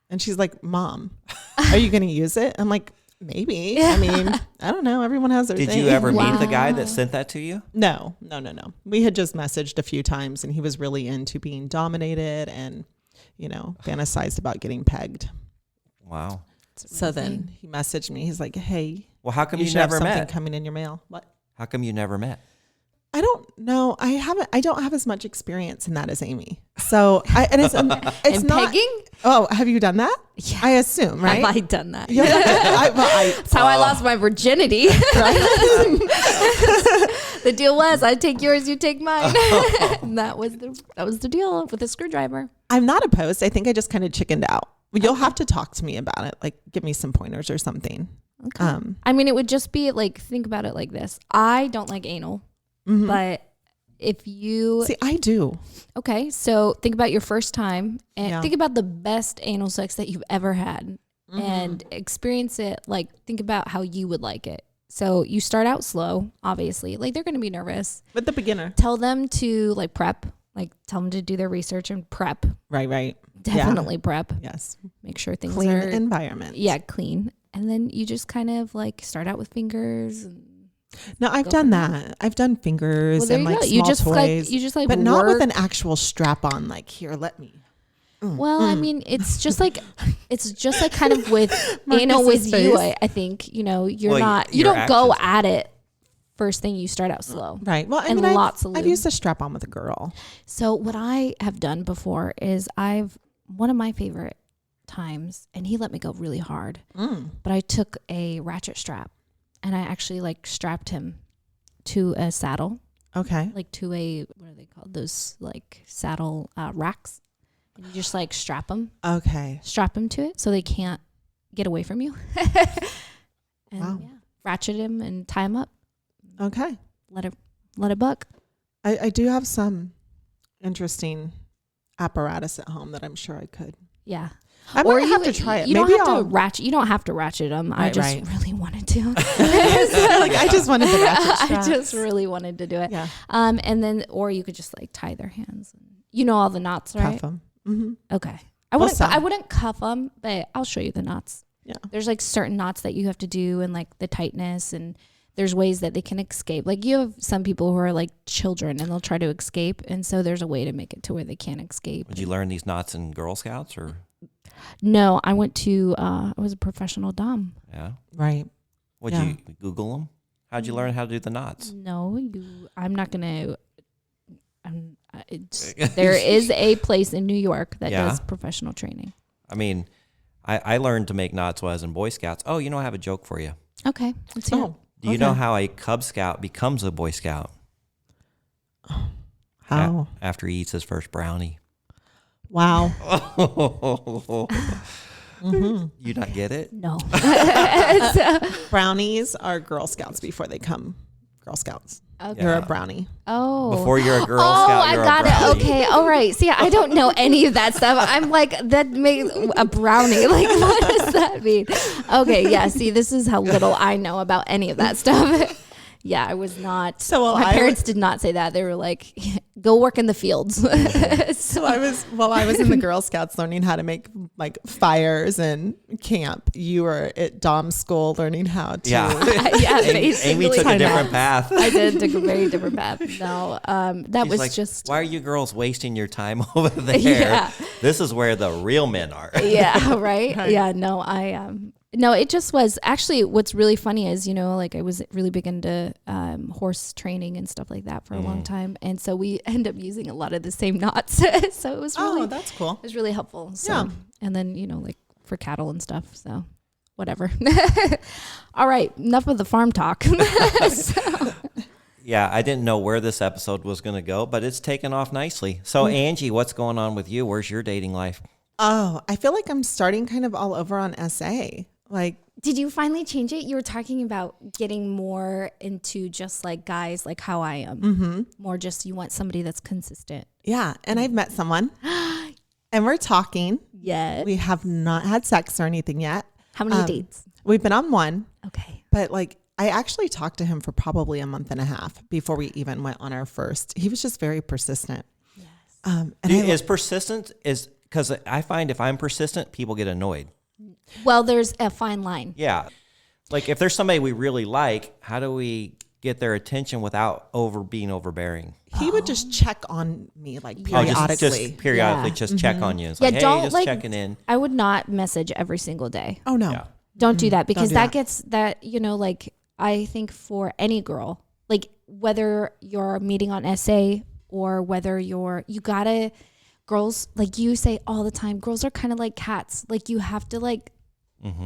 Speaker 1: And she's like, Mom, are you going to use it? I'm like, maybe. I mean, I don't know. Everyone has their thing.
Speaker 4: Did you ever meet the guy that sent that to you?
Speaker 1: No. We had just messaged a few times and he was really into being dominated and, you know, fantasized about getting pegged.
Speaker 4: Wow.
Speaker 1: So then he messaged me. He's like, hey.
Speaker 4: Well, how come you
Speaker 1: should have
Speaker 4: never
Speaker 1: something
Speaker 4: met?
Speaker 1: coming in your mail. What?
Speaker 4: How come you never met?
Speaker 1: I don't know. I don't have as much experience in that as Amy. So it's
Speaker 2: and
Speaker 1: not
Speaker 2: pegging?
Speaker 1: Oh, have you done that?
Speaker 2: Yeah.
Speaker 1: I assume, right?
Speaker 2: Have I done that?
Speaker 1: Yeah.
Speaker 2: That's how I lost my virginity. The deal was I'd take yours, you take mine. That was the deal with a screwdriver.
Speaker 1: I'm not opposed. I think I just kind of chickened out. You'll have to talk to me about it. Like give me some pointers or something.
Speaker 2: Okay. I mean, it would just be like, think about it like this. I don't like anal, but if you
Speaker 1: see, I do.
Speaker 2: Okay. So think about your first time and think about the best anal sex that you've ever had and experience it. Like think about how you would like it. So you start out slow, obviously, like they're going to be nervous.
Speaker 1: But the beginner.
Speaker 2: Tell them to like prep, like tell them to do their research and prep.
Speaker 1: Right.
Speaker 2: Definitely prep.
Speaker 1: Yes.
Speaker 2: Make sure things
Speaker 1: Clean
Speaker 2: are
Speaker 1: environment.
Speaker 2: Yeah, clean. And then you just kind of like start out with fingers.
Speaker 1: No, I've done that. I've done fingers and like small toys.
Speaker 2: You just
Speaker 1: but not with an actual strap on. Like here, let me.
Speaker 2: Well, I mean, it's just like kind of with anal with you. I think you know you don't go at it first thing. You start out slow,
Speaker 1: right? Well, I mean, I've used a strap on with a girl.
Speaker 2: So what I have done before is one of my favorite times, and he let me go really hard. But I took a ratchet strap and I actually like strapped him to a saddle.
Speaker 1: Okay.
Speaker 2: Like to a, what are they called? Those like saddle racks. And you just like strap them.
Speaker 1: Okay.
Speaker 2: Strap them to it so they can't get away from you. And ratchet him and tie him up.
Speaker 1: Okay.
Speaker 2: Let it buck.
Speaker 1: I do have some interesting apparatus at home that I'm sure I could.
Speaker 2: Yeah.
Speaker 1: I might have to try it.
Speaker 2: You
Speaker 1: Maybe
Speaker 2: don't have to ratchet. You don't have to ratchet them. I just really wanted to.
Speaker 1: Like I just wanted the ratchet straps.
Speaker 2: I just really wanted to do it.
Speaker 1: Yeah.
Speaker 2: And then, or you could just like tie their hands. You know all the knots, right?
Speaker 1: Cuff them. Mm-hmm.
Speaker 2: Okay. I wouldn't cuff them, but I'll show you the knots. Yeah. There's like certain knots that you have to do and like the tightness, and there's ways that they can escape. Like you have some people who are like children and they'll try to escape. And so there's a way to make it to where they can't escape.
Speaker 4: Did you learn these knots in Girl Scouts or?
Speaker 2: No, I went to, I was a professional dom.
Speaker 4: Yeah.
Speaker 1: Right.
Speaker 4: Would you Google them? How'd you learn how to do the knots?
Speaker 2: No, I'm not going to. There is a place in New York that does professional training.
Speaker 4: I mean, I learned to make knots when I was in Boy Scouts. Oh, I have a joke for you.
Speaker 2: Okay. Let's hear it.
Speaker 4: Do you know how a Cub Scout becomes a Boy Scout?
Speaker 1: How?
Speaker 4: After he eats his first brownie.
Speaker 1: Wow.
Speaker 4: You not get it?
Speaker 2: No.
Speaker 1: Brownies are Girl Scouts before they come Girl Scouts.
Speaker 2: Okay.
Speaker 1: You're a brownie.
Speaker 2: Oh.
Speaker 4: Before you're a Girl
Speaker 2: Oh,
Speaker 4: Scout,
Speaker 2: I
Speaker 4: you're
Speaker 2: got
Speaker 4: a brownie.
Speaker 2: it. Okay. All right. See, I don't know any of that stuff. I'm like, that makes a brownie. Like, what does that mean? Okay. Yeah. See, this is how little I know about any of that stuff. Yeah, I was not.
Speaker 1: So, well,
Speaker 2: my parents did not say that. They were like, go work in the fields.
Speaker 1: So I was in the Girl Scouts learning how to make like fires and camp. You were at Dom's school learning how to.
Speaker 4: Yeah.
Speaker 2: Yeah,
Speaker 4: Amy took a different path.
Speaker 2: I did take a very different path. No, that
Speaker 4: She's
Speaker 2: was
Speaker 4: like,
Speaker 2: just.
Speaker 4: why are you girls wasting your time over there?
Speaker 2: Yeah.
Speaker 4: This is where the real men are.
Speaker 2: Yeah, right? Yeah, no, no, it just was actually what's really funny is, like I was really big into horse training and stuff like that for a long time. And so we end up using a lot of the same knots. So it was really,
Speaker 1: that's cool.
Speaker 2: it was really helpful. So,
Speaker 1: Yeah.
Speaker 2: And then, like for cattle and stuff. So whatever. All right. Enough of the farm talk. So,
Speaker 4: Yeah, I didn't know where this episode was going to go, but it's taken off nicely. So, Angie, what's going on with you? Where's your dating life?
Speaker 1: Oh, I feel like I'm starting kind of all over on SA. Like,
Speaker 2: did you finally change it? You were talking about getting more into just like guys, like how I am. Mm-hmm. More just you want somebody that's consistent.
Speaker 1: yeah. And I've met someone and we're talking.
Speaker 2: Yes.
Speaker 1: We have not had sex or anything yet.
Speaker 2: How many dates?
Speaker 1: We've been on one,
Speaker 2: Okay.
Speaker 1: but like I actually talked to him for probably a month and a half before we even went on our first. He was just very persistent.
Speaker 2: Yes.
Speaker 1: And
Speaker 4: Is persistent because I find if I'm persistent, people get annoyed.
Speaker 2: Well, there's a fine line.
Speaker 4: Yeah. Like if there's somebody we really like, how do we get their attention without being overbearing?
Speaker 1: he would just check on me like
Speaker 4: Oh,
Speaker 1: periodically.
Speaker 4: just periodically
Speaker 2: Yeah.
Speaker 4: just check on you. It's
Speaker 2: Yeah,
Speaker 4: like, hey,
Speaker 2: don't
Speaker 4: just
Speaker 2: like.
Speaker 4: checking in.
Speaker 2: I would not message every single day.
Speaker 1: Oh no.
Speaker 4: Yeah.
Speaker 2: Don't do that because
Speaker 1: do
Speaker 2: that
Speaker 1: that.
Speaker 2: gets that. Like I think for any girl, like whether you're meeting on SA or whether you gotta. Girls, like you say all the time, girls are kind of like cats. Like you have to like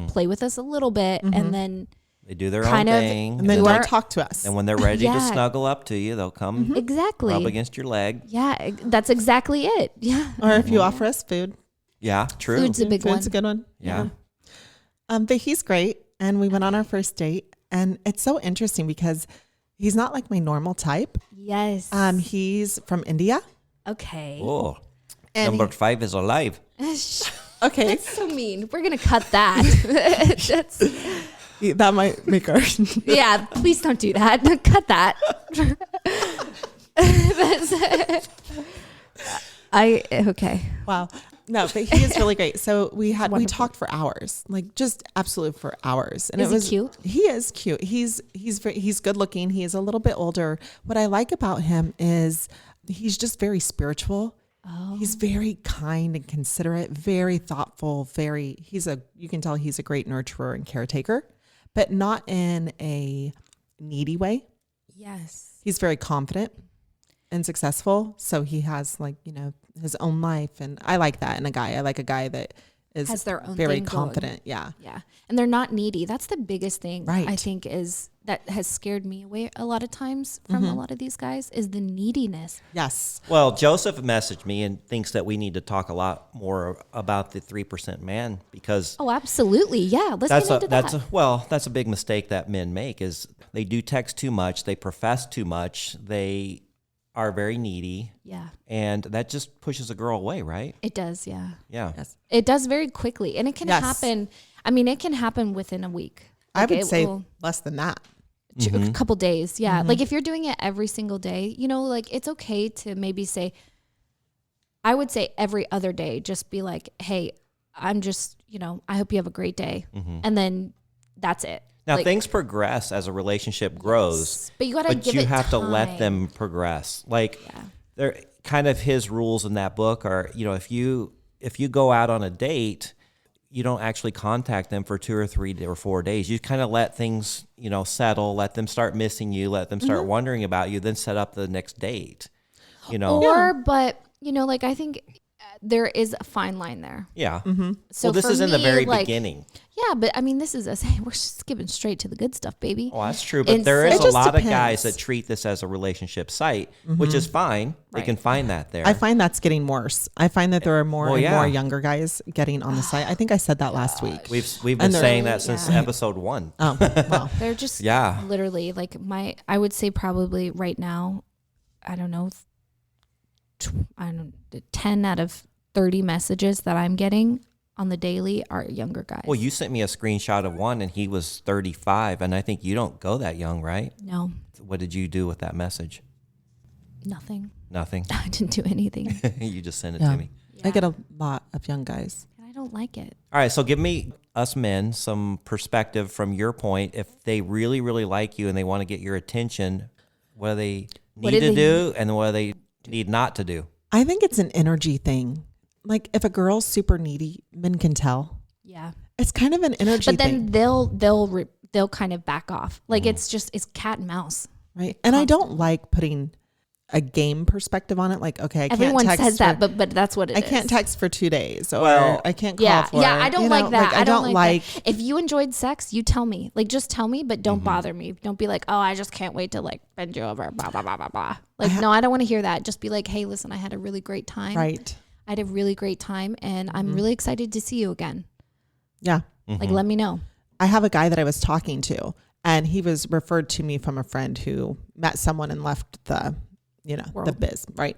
Speaker 2: play with us a little bit and then
Speaker 4: They do their
Speaker 2: kind
Speaker 4: own
Speaker 2: of-
Speaker 4: thing.
Speaker 1: And then
Speaker 2: You
Speaker 1: don't
Speaker 2: are-
Speaker 1: talk to us.
Speaker 4: And when they're ready to
Speaker 2: Yeah.
Speaker 4: snuggle up to you, they'll come
Speaker 2: exactly.
Speaker 4: rub against your leg.
Speaker 2: Yeah, that's exactly it. Yeah.
Speaker 1: Or if you offer us food.
Speaker 4: Yeah, true.
Speaker 2: Food's a big one.
Speaker 1: Food's a good one.
Speaker 4: yeah.
Speaker 1: But he's great. And we went on our first date. And it's so interesting because he's not like my normal type.
Speaker 2: Yes.
Speaker 1: He's from India.
Speaker 2: Okay.
Speaker 4: Oh,
Speaker 1: And
Speaker 4: number 5 is alive.
Speaker 1: okay.
Speaker 2: That's so mean. We're gonna cut that. That's,
Speaker 1: That might make our
Speaker 2: yeah, please don't do that. Cut that. Okay.
Speaker 1: wow. No, but he is really great. So we talked for hours, like just absolutely for hours. And
Speaker 2: Is
Speaker 1: it
Speaker 2: he
Speaker 1: was
Speaker 2: cute?
Speaker 1: He is cute. He's good looking. He is a little bit older. What I like about him is he's just very spiritual.
Speaker 2: Oh.
Speaker 1: He's very kind and considerate, very thoughtful, you can tell he's a great nurturer and caretaker, but not in a needy way.
Speaker 2: Yes.
Speaker 1: He's very confident and successful. So he has his own life. And I like that in a guy. I like a guy that is
Speaker 2: Has their own
Speaker 1: very
Speaker 2: thing going.
Speaker 1: confident. Yeah.
Speaker 2: Yeah. And they're not needy. That's the biggest thing
Speaker 1: Right.
Speaker 2: I think is that has scared me away a lot of times from a lot of these guys is the neediness.
Speaker 1: Yes.
Speaker 4: Well, Joseph messaged me and thinks that we need to talk a lot more about the 3% man because
Speaker 2: Oh, absolutely. Yeah. Let's
Speaker 4: that's
Speaker 2: get into that.
Speaker 4: that's a big mistake that men make is they do text too much, they profess too much, they are very needy,
Speaker 2: Yeah.
Speaker 4: and that just pushes a girl away, right?
Speaker 2: It does. Yeah.
Speaker 4: Yeah.
Speaker 1: Yes.
Speaker 2: It does very quickly. And it can
Speaker 1: Yes.
Speaker 2: happen. I mean, it can happen within a week.
Speaker 1: I
Speaker 2: Like,
Speaker 1: would
Speaker 2: it
Speaker 1: say
Speaker 2: will-
Speaker 1: less than that.
Speaker 2: a couple days. Yeah. Like if you're doing it every single day, like it's okay to maybe say, I would say every other day, just be like, hey, I'm just, I hope you have a great day. And then that's it.
Speaker 4: Now
Speaker 2: Like,
Speaker 4: things progress as a relationship grows,
Speaker 2: but you got to
Speaker 4: but
Speaker 2: give
Speaker 4: you
Speaker 2: it
Speaker 4: have to let
Speaker 2: time.
Speaker 4: them progress. Like
Speaker 2: Yeah.
Speaker 4: they're kind of his rules in that book are, if you go out on a date, you don't actually contact them for 2 or 3 or 4 days. You kind of let things, settle, let them start missing you, let them start wondering about you, then set up the next date.
Speaker 2: Or, but, like I think there is a fine line there.
Speaker 4: Yeah.
Speaker 2: So
Speaker 4: Well, this
Speaker 2: for
Speaker 4: is in the
Speaker 2: me,
Speaker 4: very
Speaker 2: like,
Speaker 4: beginning.
Speaker 2: Yeah, but I mean, this is us. We're skipping straight to the good stuff, baby.
Speaker 4: Well, that's true, but
Speaker 2: And
Speaker 4: there
Speaker 2: so-
Speaker 4: is
Speaker 1: It
Speaker 4: a
Speaker 1: just
Speaker 4: lot of
Speaker 1: depends.
Speaker 4: guys that treat this as a relationship site, which is fine. They
Speaker 2: Right.
Speaker 4: can find that there.
Speaker 1: I find that's getting worse. I find that there are more
Speaker 4: Well,
Speaker 1: and
Speaker 4: yeah.
Speaker 1: more younger guys getting on the site. I think I said that last week.
Speaker 4: We've been
Speaker 1: And they're-
Speaker 4: saying that since
Speaker 2: Yeah.
Speaker 4: episode 1.
Speaker 1: Oh, well.
Speaker 2: They're just
Speaker 4: Yeah.
Speaker 2: literally like I would say probably right now, I don't know, 10 out of 30 messages that I'm getting on the daily are younger guys.
Speaker 4: Well, you sent me a screenshot of one, and he was 35, and I think you don't go that young, right?
Speaker 2: No,
Speaker 4: What did you do with that message?
Speaker 2: nothing.
Speaker 4: Nothing.
Speaker 2: I didn't do anything.
Speaker 4: You just sent it
Speaker 1: Yeah.
Speaker 4: to me.
Speaker 1: I get a lot of young guys.
Speaker 2: And I don't like it.
Speaker 4: All right, so give me, us men, some perspective from your point. If they really, really like you and they want to get your attention, what do they
Speaker 2: What
Speaker 4: need
Speaker 2: do
Speaker 4: to
Speaker 2: they
Speaker 4: do and what do they need not to do?
Speaker 1: I think it's an energy thing. Like if a girl's super needy, men can tell.
Speaker 2: Yeah.
Speaker 1: It's kind of an energy
Speaker 2: But then
Speaker 1: thing,
Speaker 2: they'll kind of back off. Like
Speaker 4: Mm-hmm.
Speaker 2: it's cat and mouse.
Speaker 1: right? And I don't like putting a game perspective on it. Like, okay, I
Speaker 2: Everyone
Speaker 1: can't text
Speaker 2: says that,
Speaker 1: for,
Speaker 2: but that's what it is.
Speaker 1: I can't text for 2 days, or
Speaker 4: Well,
Speaker 1: I can't call
Speaker 2: Yeah,
Speaker 1: for.
Speaker 2: yeah, I don't
Speaker 1: you
Speaker 2: like
Speaker 1: know,
Speaker 2: that.
Speaker 1: I don't like.
Speaker 2: that. If you enjoyed sex, you tell me. Like, just tell me, but
Speaker 1: Mm-hmm.
Speaker 2: don't bother me. Don't be like, oh, I just can't wait to like bend you over. Blah blah blah blah blah. Like, no, I don't want to hear that. Just be like, hey, listen, I had a really great time.
Speaker 1: Right.
Speaker 2: I had a really great time, and I'm
Speaker 1: Mm-hmm.
Speaker 2: really excited to see you again.
Speaker 1: Yeah.
Speaker 2: Like, let me know.
Speaker 1: I have a guy that I was talking to, and he was referred to me from a friend who met someone and left the, the
Speaker 2: World.
Speaker 1: biz, right?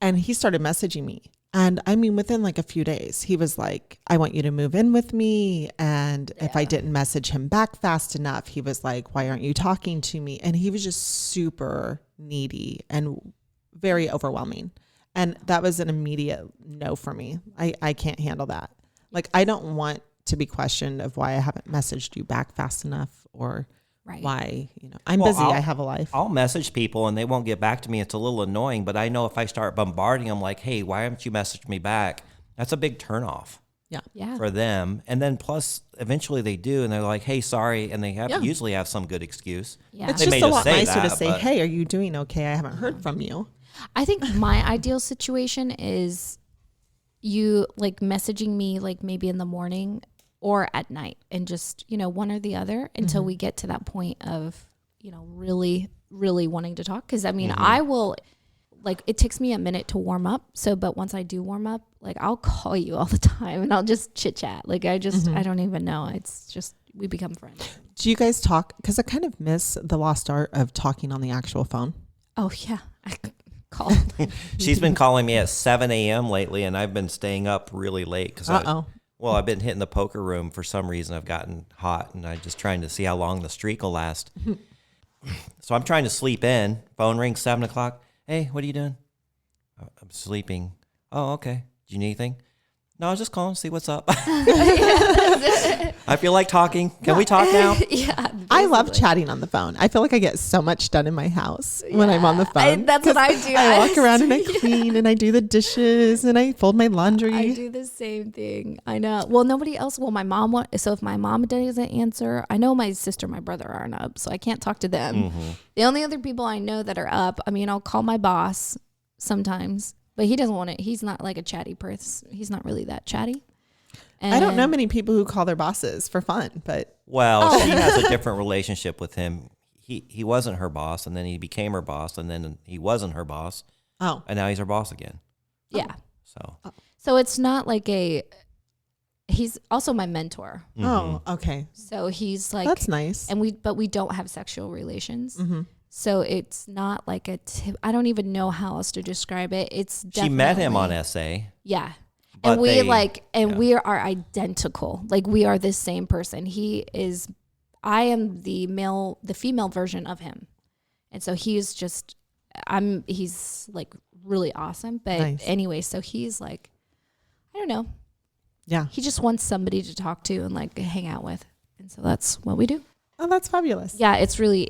Speaker 1: And he started messaging me. And I mean, within like a few days, he was like, I want you to move in with me. And if I didn't message him back fast enough, he was like, why aren't you talking to me? And he was just super needy and very overwhelming. And that was an immediate no for me. I can't handle that. Like, I don't want to be questioned of why I haven't messaged you back fast enough, or
Speaker 2: Right.
Speaker 1: why, I'm
Speaker 4: Well,
Speaker 1: busy. I have a life.
Speaker 4: I'll message people and they won't get back to me. It's a little annoying, but I know if I start bombarding them like, hey, why haven't you messaged me back? That's a big turnoff
Speaker 2: Yeah.
Speaker 4: for them. And then plus eventually they do and they're like, hey, sorry. And they usually have some good excuse.
Speaker 2: Yeah.
Speaker 1: It's
Speaker 4: They
Speaker 1: just
Speaker 4: may
Speaker 1: a
Speaker 4: just
Speaker 1: lot
Speaker 4: say
Speaker 1: nicer to
Speaker 4: that,
Speaker 1: say,
Speaker 4: but-
Speaker 1: hey, are you doing okay? I haven't heard from you.
Speaker 2: I think my ideal situation is you like messaging me like maybe in the morning or at night, and just, one or the other until we get to that point of, really, really wanting to talk. Cause I mean, I will, like, it takes me a minute to warm up. So, but once I do warm up, like I'll call you all the time and I'll just chit chat. Like I don't even know. It's just, we become friends.
Speaker 1: Do you guys talk? Because I kind of miss the lost art of talking on the actual phone.
Speaker 2: Oh yeah. I call.
Speaker 4: She's been calling me at 7 a.m. lately and I've been staying up really late because I've been hitting the poker room for some reason. I've gotten hot and I'm just trying to see how long the streak will last. So I'm trying to sleep in. Phone rings 7 o'clock. Hey, what are you doing? I'm sleeping. Oh, okay. Do you need anything? No, I was just calling to see what's up. I feel like talking. Can we talk now?
Speaker 2: Yeah.
Speaker 1: I love
Speaker 2: basically.
Speaker 1: chatting on the phone. I feel like I get so much done in my house when I'm on the phone.
Speaker 2: That's what I do.
Speaker 1: I walk around and I clean and I do the dishes and I fold my laundry.
Speaker 2: I do the same thing. I know. Well, nobody else. Well, my mom. So if my mom doesn't answer, I know my sister, my brother aren't up, so I can't talk to them. The only other people I know that are up, I mean, I'll call my boss sometimes, but he doesn't want it. He's not like a chatty person. He's not really that chatty.
Speaker 1: I don't know
Speaker 2: And-
Speaker 1: many people who call their bosses for fun, but
Speaker 4: Well, she has a different relationship with him. He wasn't her boss, and then he became her boss, and then he wasn't her boss,
Speaker 1: oh,
Speaker 4: and now he's her boss again.
Speaker 2: Yeah.
Speaker 4: So
Speaker 2: So it's not like he's also my mentor.
Speaker 1: oh, okay,
Speaker 2: So he's like,
Speaker 1: that's nice.
Speaker 2: and we don't have sexual relations. So it's not like I don't even know how else to describe it. It's
Speaker 4: she
Speaker 2: definitely,
Speaker 4: met him on SA.
Speaker 2: Yeah.
Speaker 4: But
Speaker 2: And we
Speaker 4: they-
Speaker 2: we are identical. Like we are the same person. I am the female version of him. And so he's like really awesome. But
Speaker 1: Nice.
Speaker 2: anyway, so he's like, I don't know.
Speaker 1: Yeah.
Speaker 2: He just wants somebody to talk to and like hang out with. And so that's what we do.
Speaker 1: Oh, that's fabulous.
Speaker 2: Yeah, it's really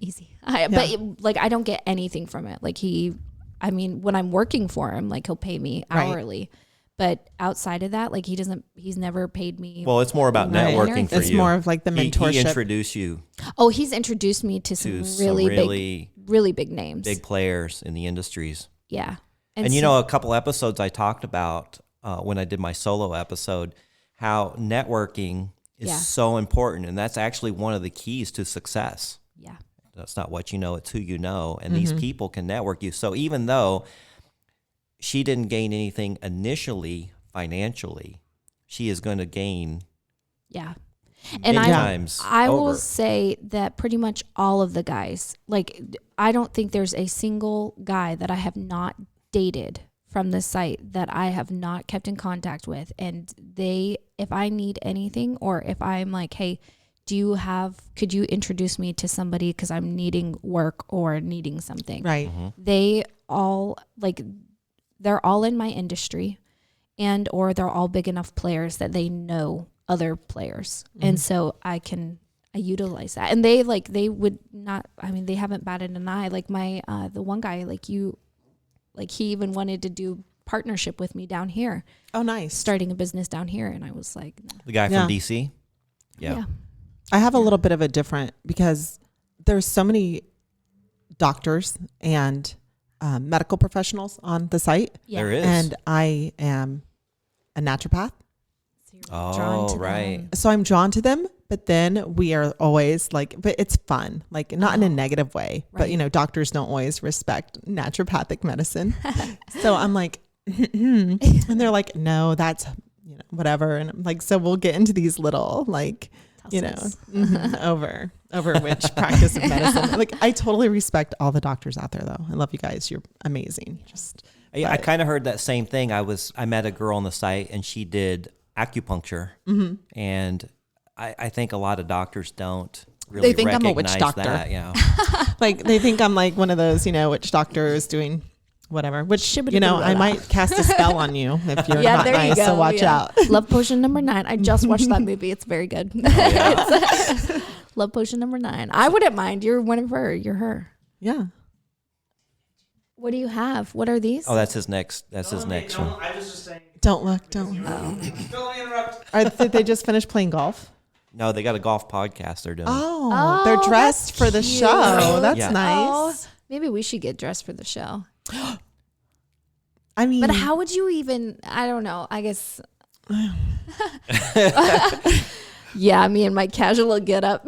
Speaker 2: easy. But like I don't get anything from it. Like when I'm working for him, like he'll pay me
Speaker 1: Right.
Speaker 2: hourly. But outside of that, like he's never paid me.
Speaker 4: Well, it's more about
Speaker 1: Right.
Speaker 4: networking for
Speaker 1: It's
Speaker 4: you.
Speaker 1: more of like the
Speaker 4: He
Speaker 1: mentorship.
Speaker 4: introduced you
Speaker 2: Oh, he's introduced me to some
Speaker 4: to
Speaker 2: really big names.
Speaker 4: big players in the industries.
Speaker 2: Yeah.
Speaker 4: And you know, a couple episodes I talked about when I did my solo episode, how networking is
Speaker 2: Yeah.
Speaker 4: so important. And that's actually one of the keys to success.
Speaker 2: Yeah.
Speaker 4: That's not what you know, it's who you know. And these people can network you. So even though she didn't gain anything initially financially, she is going to gain
Speaker 2: Yeah. And
Speaker 4: many times
Speaker 2: I
Speaker 4: over.
Speaker 2: will say that pretty much all of the guys, like, I don't think there's a single guy that I have not dated from the site that I have not kept in contact with. And if I need anything, or if I'm like, hey, could you introduce me to somebody because I'm needing work or needing something?
Speaker 1: Right.
Speaker 2: They all, like, they're all in my industry, or they're all big enough players that they know other players. And so I utilize that. And they would not, I mean, they haven't batted an eye. Like the one guy, he even wanted to do partnership with me down here,
Speaker 1: Oh, nice.
Speaker 2: starting a business down here. And I was like, no.
Speaker 4: The guy
Speaker 1: Yeah.
Speaker 4: from DC? Yeah.
Speaker 1: I have a little bit of a different, because there's so many doctors and medical professionals on the site.
Speaker 2: Yeah.
Speaker 4: There is.
Speaker 1: And I am a naturopath.
Speaker 2: So you're drawn
Speaker 4: Oh,
Speaker 2: to
Speaker 4: right.
Speaker 2: them.
Speaker 1: So I'm drawn to them, but then we are always like, but it's fun, like not in a negative way, but
Speaker 2: Right.
Speaker 1: doctors don't always respect naturopathic medicine. So I'm like, and they're like, no, that's, whatever. And I'm like, so we'll get into these little, like,
Speaker 2: Tussles.
Speaker 1: over which practice of medicine. Like, I totally respect all the doctors out there though. I love you guys. You're amazing.
Speaker 4: I kind of heard that same thing. I met a girl on the site and she did acupuncture, and I think a lot of doctors don't really
Speaker 1: They think I'm a witch
Speaker 4: recognize
Speaker 1: doctor.
Speaker 4: that. Yeah.
Speaker 1: Like, they think I'm like one of those, witch doctors doing whatever, which, I might cast a spell on you if you're not
Speaker 2: there you
Speaker 1: nice.
Speaker 2: go.
Speaker 1: So watch
Speaker 2: Yeah.
Speaker 1: out.
Speaker 2: Love Potion number 9. I just watched that movie. It's very good. It's, Love Potion number 9. I wouldn't mind. You're one of her. You're her.
Speaker 1: Yeah.
Speaker 2: What do you have? What are these?
Speaker 4: Oh, that's his next. That's his next one.
Speaker 5: I was just saying.
Speaker 1: Don't look. Don't.
Speaker 5: Don't let me interrupt.
Speaker 1: Did they just finish playing golf?
Speaker 4: No, they got a golf podcast they're doing.
Speaker 1: Oh, they're dressed
Speaker 2: that's
Speaker 1: for the
Speaker 2: cute.
Speaker 1: show. That's
Speaker 4: Yeah.
Speaker 1: nice.
Speaker 2: Maybe we should get dressed for the show.
Speaker 1: I mean,
Speaker 2: But how would you even, I don't know, I guess. Yeah, me and my casual get up.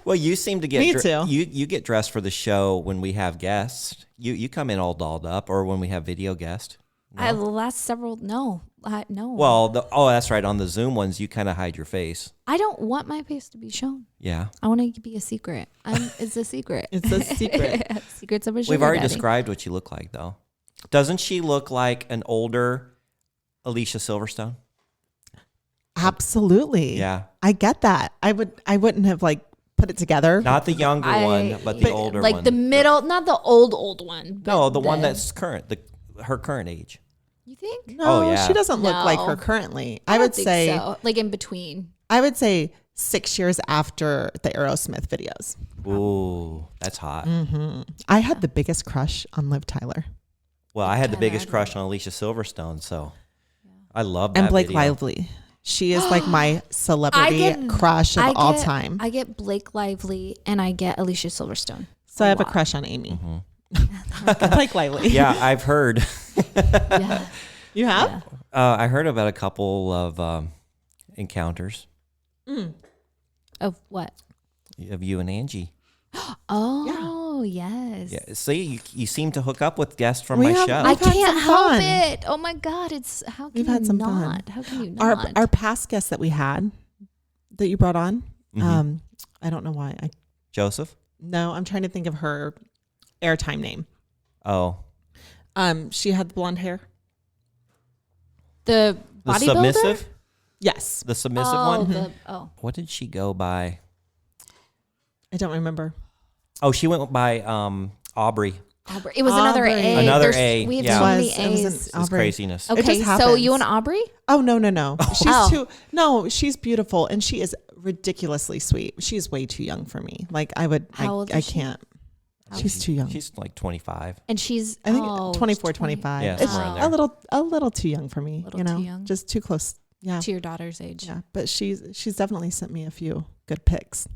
Speaker 4: Well, you seem to get
Speaker 1: Me too.
Speaker 4: You get dressed for the show when we have guests. You come in all dolled up, or when we have video guests.
Speaker 2: The last several, no.
Speaker 4: Well, that's right. On the Zoom ones, you kind of hide your face.
Speaker 2: I don't want my face to be shown.
Speaker 4: Yeah.
Speaker 2: I want it to be a secret. It's a secret.
Speaker 1: it's a secret.
Speaker 2: Secrets of a sugar
Speaker 4: We've already
Speaker 2: daddy.
Speaker 4: described what you look like, though. Doesn't she look like an older Alicia Silverstone?
Speaker 1: Absolutely.
Speaker 4: Yeah.
Speaker 1: I get that. I wouldn't have put it together.
Speaker 4: Not the younger one, but the older one.
Speaker 2: Like the middle, not the old one. but
Speaker 4: No, the one that's current, her current age.
Speaker 2: You think?
Speaker 1: No,
Speaker 4: Oh, yeah.
Speaker 1: she doesn't look like
Speaker 2: No.
Speaker 1: her currently.
Speaker 2: I
Speaker 1: I
Speaker 2: don't
Speaker 1: would
Speaker 2: think
Speaker 1: say
Speaker 2: so. Like in between.
Speaker 1: I would say 6 years after the Aerosmith videos.
Speaker 4: Ooh, that's hot.
Speaker 1: I had the biggest crush on Liv Tyler
Speaker 4: Well, I had the
Speaker 2: Kinda
Speaker 4: biggest
Speaker 2: ugly.
Speaker 4: crush on Alicia Silverstone, so I love that
Speaker 1: and Blake
Speaker 4: video.
Speaker 1: Lively. She is like my celebrity crush of all time.
Speaker 2: I get Blake Lively and I get Alicia Silverstone.
Speaker 1: So I have a
Speaker 2: lot.
Speaker 1: crush on Amy. Blake Lively.
Speaker 4: Yeah, I've heard.
Speaker 2: Yeah.
Speaker 1: You have?
Speaker 4: I heard about a couple of encounters
Speaker 2: Of what?
Speaker 4: of you and Angie.
Speaker 2: Oh, yes.
Speaker 4: Yeah, see, you seem to hook up with guests from
Speaker 1: We
Speaker 4: my
Speaker 1: have-
Speaker 4: show.
Speaker 2: I
Speaker 1: We've had
Speaker 2: can't
Speaker 1: some
Speaker 2: help
Speaker 1: fun.
Speaker 2: it. Oh my God. How can
Speaker 1: We've
Speaker 2: you
Speaker 1: had some
Speaker 2: not?
Speaker 1: fun.
Speaker 2: How can you
Speaker 1: Our
Speaker 2: not?
Speaker 1: our past guests that we had that you brought on.
Speaker 4: Mm-hmm.
Speaker 1: I don't know why.
Speaker 4: Joseph?
Speaker 1: No, I'm trying to think of her airtime name.
Speaker 4: Oh,
Speaker 1: She had the blonde hair.
Speaker 2: the
Speaker 4: the
Speaker 2: bodybuilder?
Speaker 4: submissive?
Speaker 1: Yes.
Speaker 4: The submissive
Speaker 2: Oh,
Speaker 4: one? What did she go by?
Speaker 1: I don't remember.
Speaker 4: Oh, she went by Aubrey.
Speaker 2: Aubrey. It was another
Speaker 1: Aubrey.
Speaker 2: A.
Speaker 4: Another
Speaker 2: There's-
Speaker 4: A,
Speaker 2: We have
Speaker 4: yeah.
Speaker 2: so many
Speaker 1: It was an
Speaker 2: A's.
Speaker 4: It's
Speaker 1: Aubrey.
Speaker 4: craziness.
Speaker 1: It
Speaker 2: Okay,
Speaker 1: just
Speaker 2: so you
Speaker 1: happens.
Speaker 2: and Aubrey?
Speaker 1: Oh no. She's
Speaker 4: Oh.
Speaker 1: she's beautiful and she is ridiculously sweet. She's way too young for me. Like
Speaker 2: How old
Speaker 1: I
Speaker 2: is she?
Speaker 1: can't. She's too young.
Speaker 4: She's like 25.
Speaker 2: And she's
Speaker 1: I think
Speaker 2: oh,
Speaker 1: 24,
Speaker 2: she's 20
Speaker 1: 25.
Speaker 4: Yeah,
Speaker 1: It's
Speaker 4: somewhere in
Speaker 2: Oh.
Speaker 4: there.
Speaker 1: a little too young for me,
Speaker 2: Little
Speaker 1: you know.
Speaker 2: too young.
Speaker 1: Just too close. Yeah.
Speaker 2: to your daughter's age.
Speaker 1: Yeah, but she's definitely sent me a few good pics.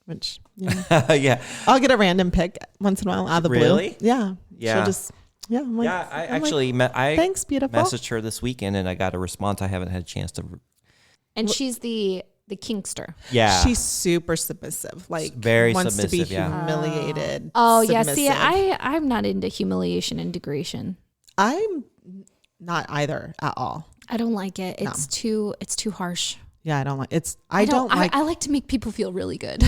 Speaker 1: Which,
Speaker 4: Yeah.
Speaker 1: I'll get a random pic once in a while out of the blue.
Speaker 4: Really?
Speaker 1: Yeah.
Speaker 4: Yeah.
Speaker 1: She'll just I'm like,
Speaker 4: Yeah, I
Speaker 1: I'm like,
Speaker 4: actually I
Speaker 1: thanks, beautiful.
Speaker 4: messaged her this weekend and I got a response. I haven't had a chance to
Speaker 2: And she's the kinkster.
Speaker 4: Yeah.
Speaker 1: She's super submissive. Like
Speaker 4: Very
Speaker 1: wants to be
Speaker 4: submissive, yeah.
Speaker 1: humiliated.
Speaker 2: Oh yeah, see,
Speaker 1: submissive.
Speaker 2: I'm not into humiliation and degradation.
Speaker 1: I'm not either at all.
Speaker 2: I don't like it. It's too harsh.
Speaker 1: Yeah, I don't like it's. I don't like.
Speaker 2: I like to make people feel really good.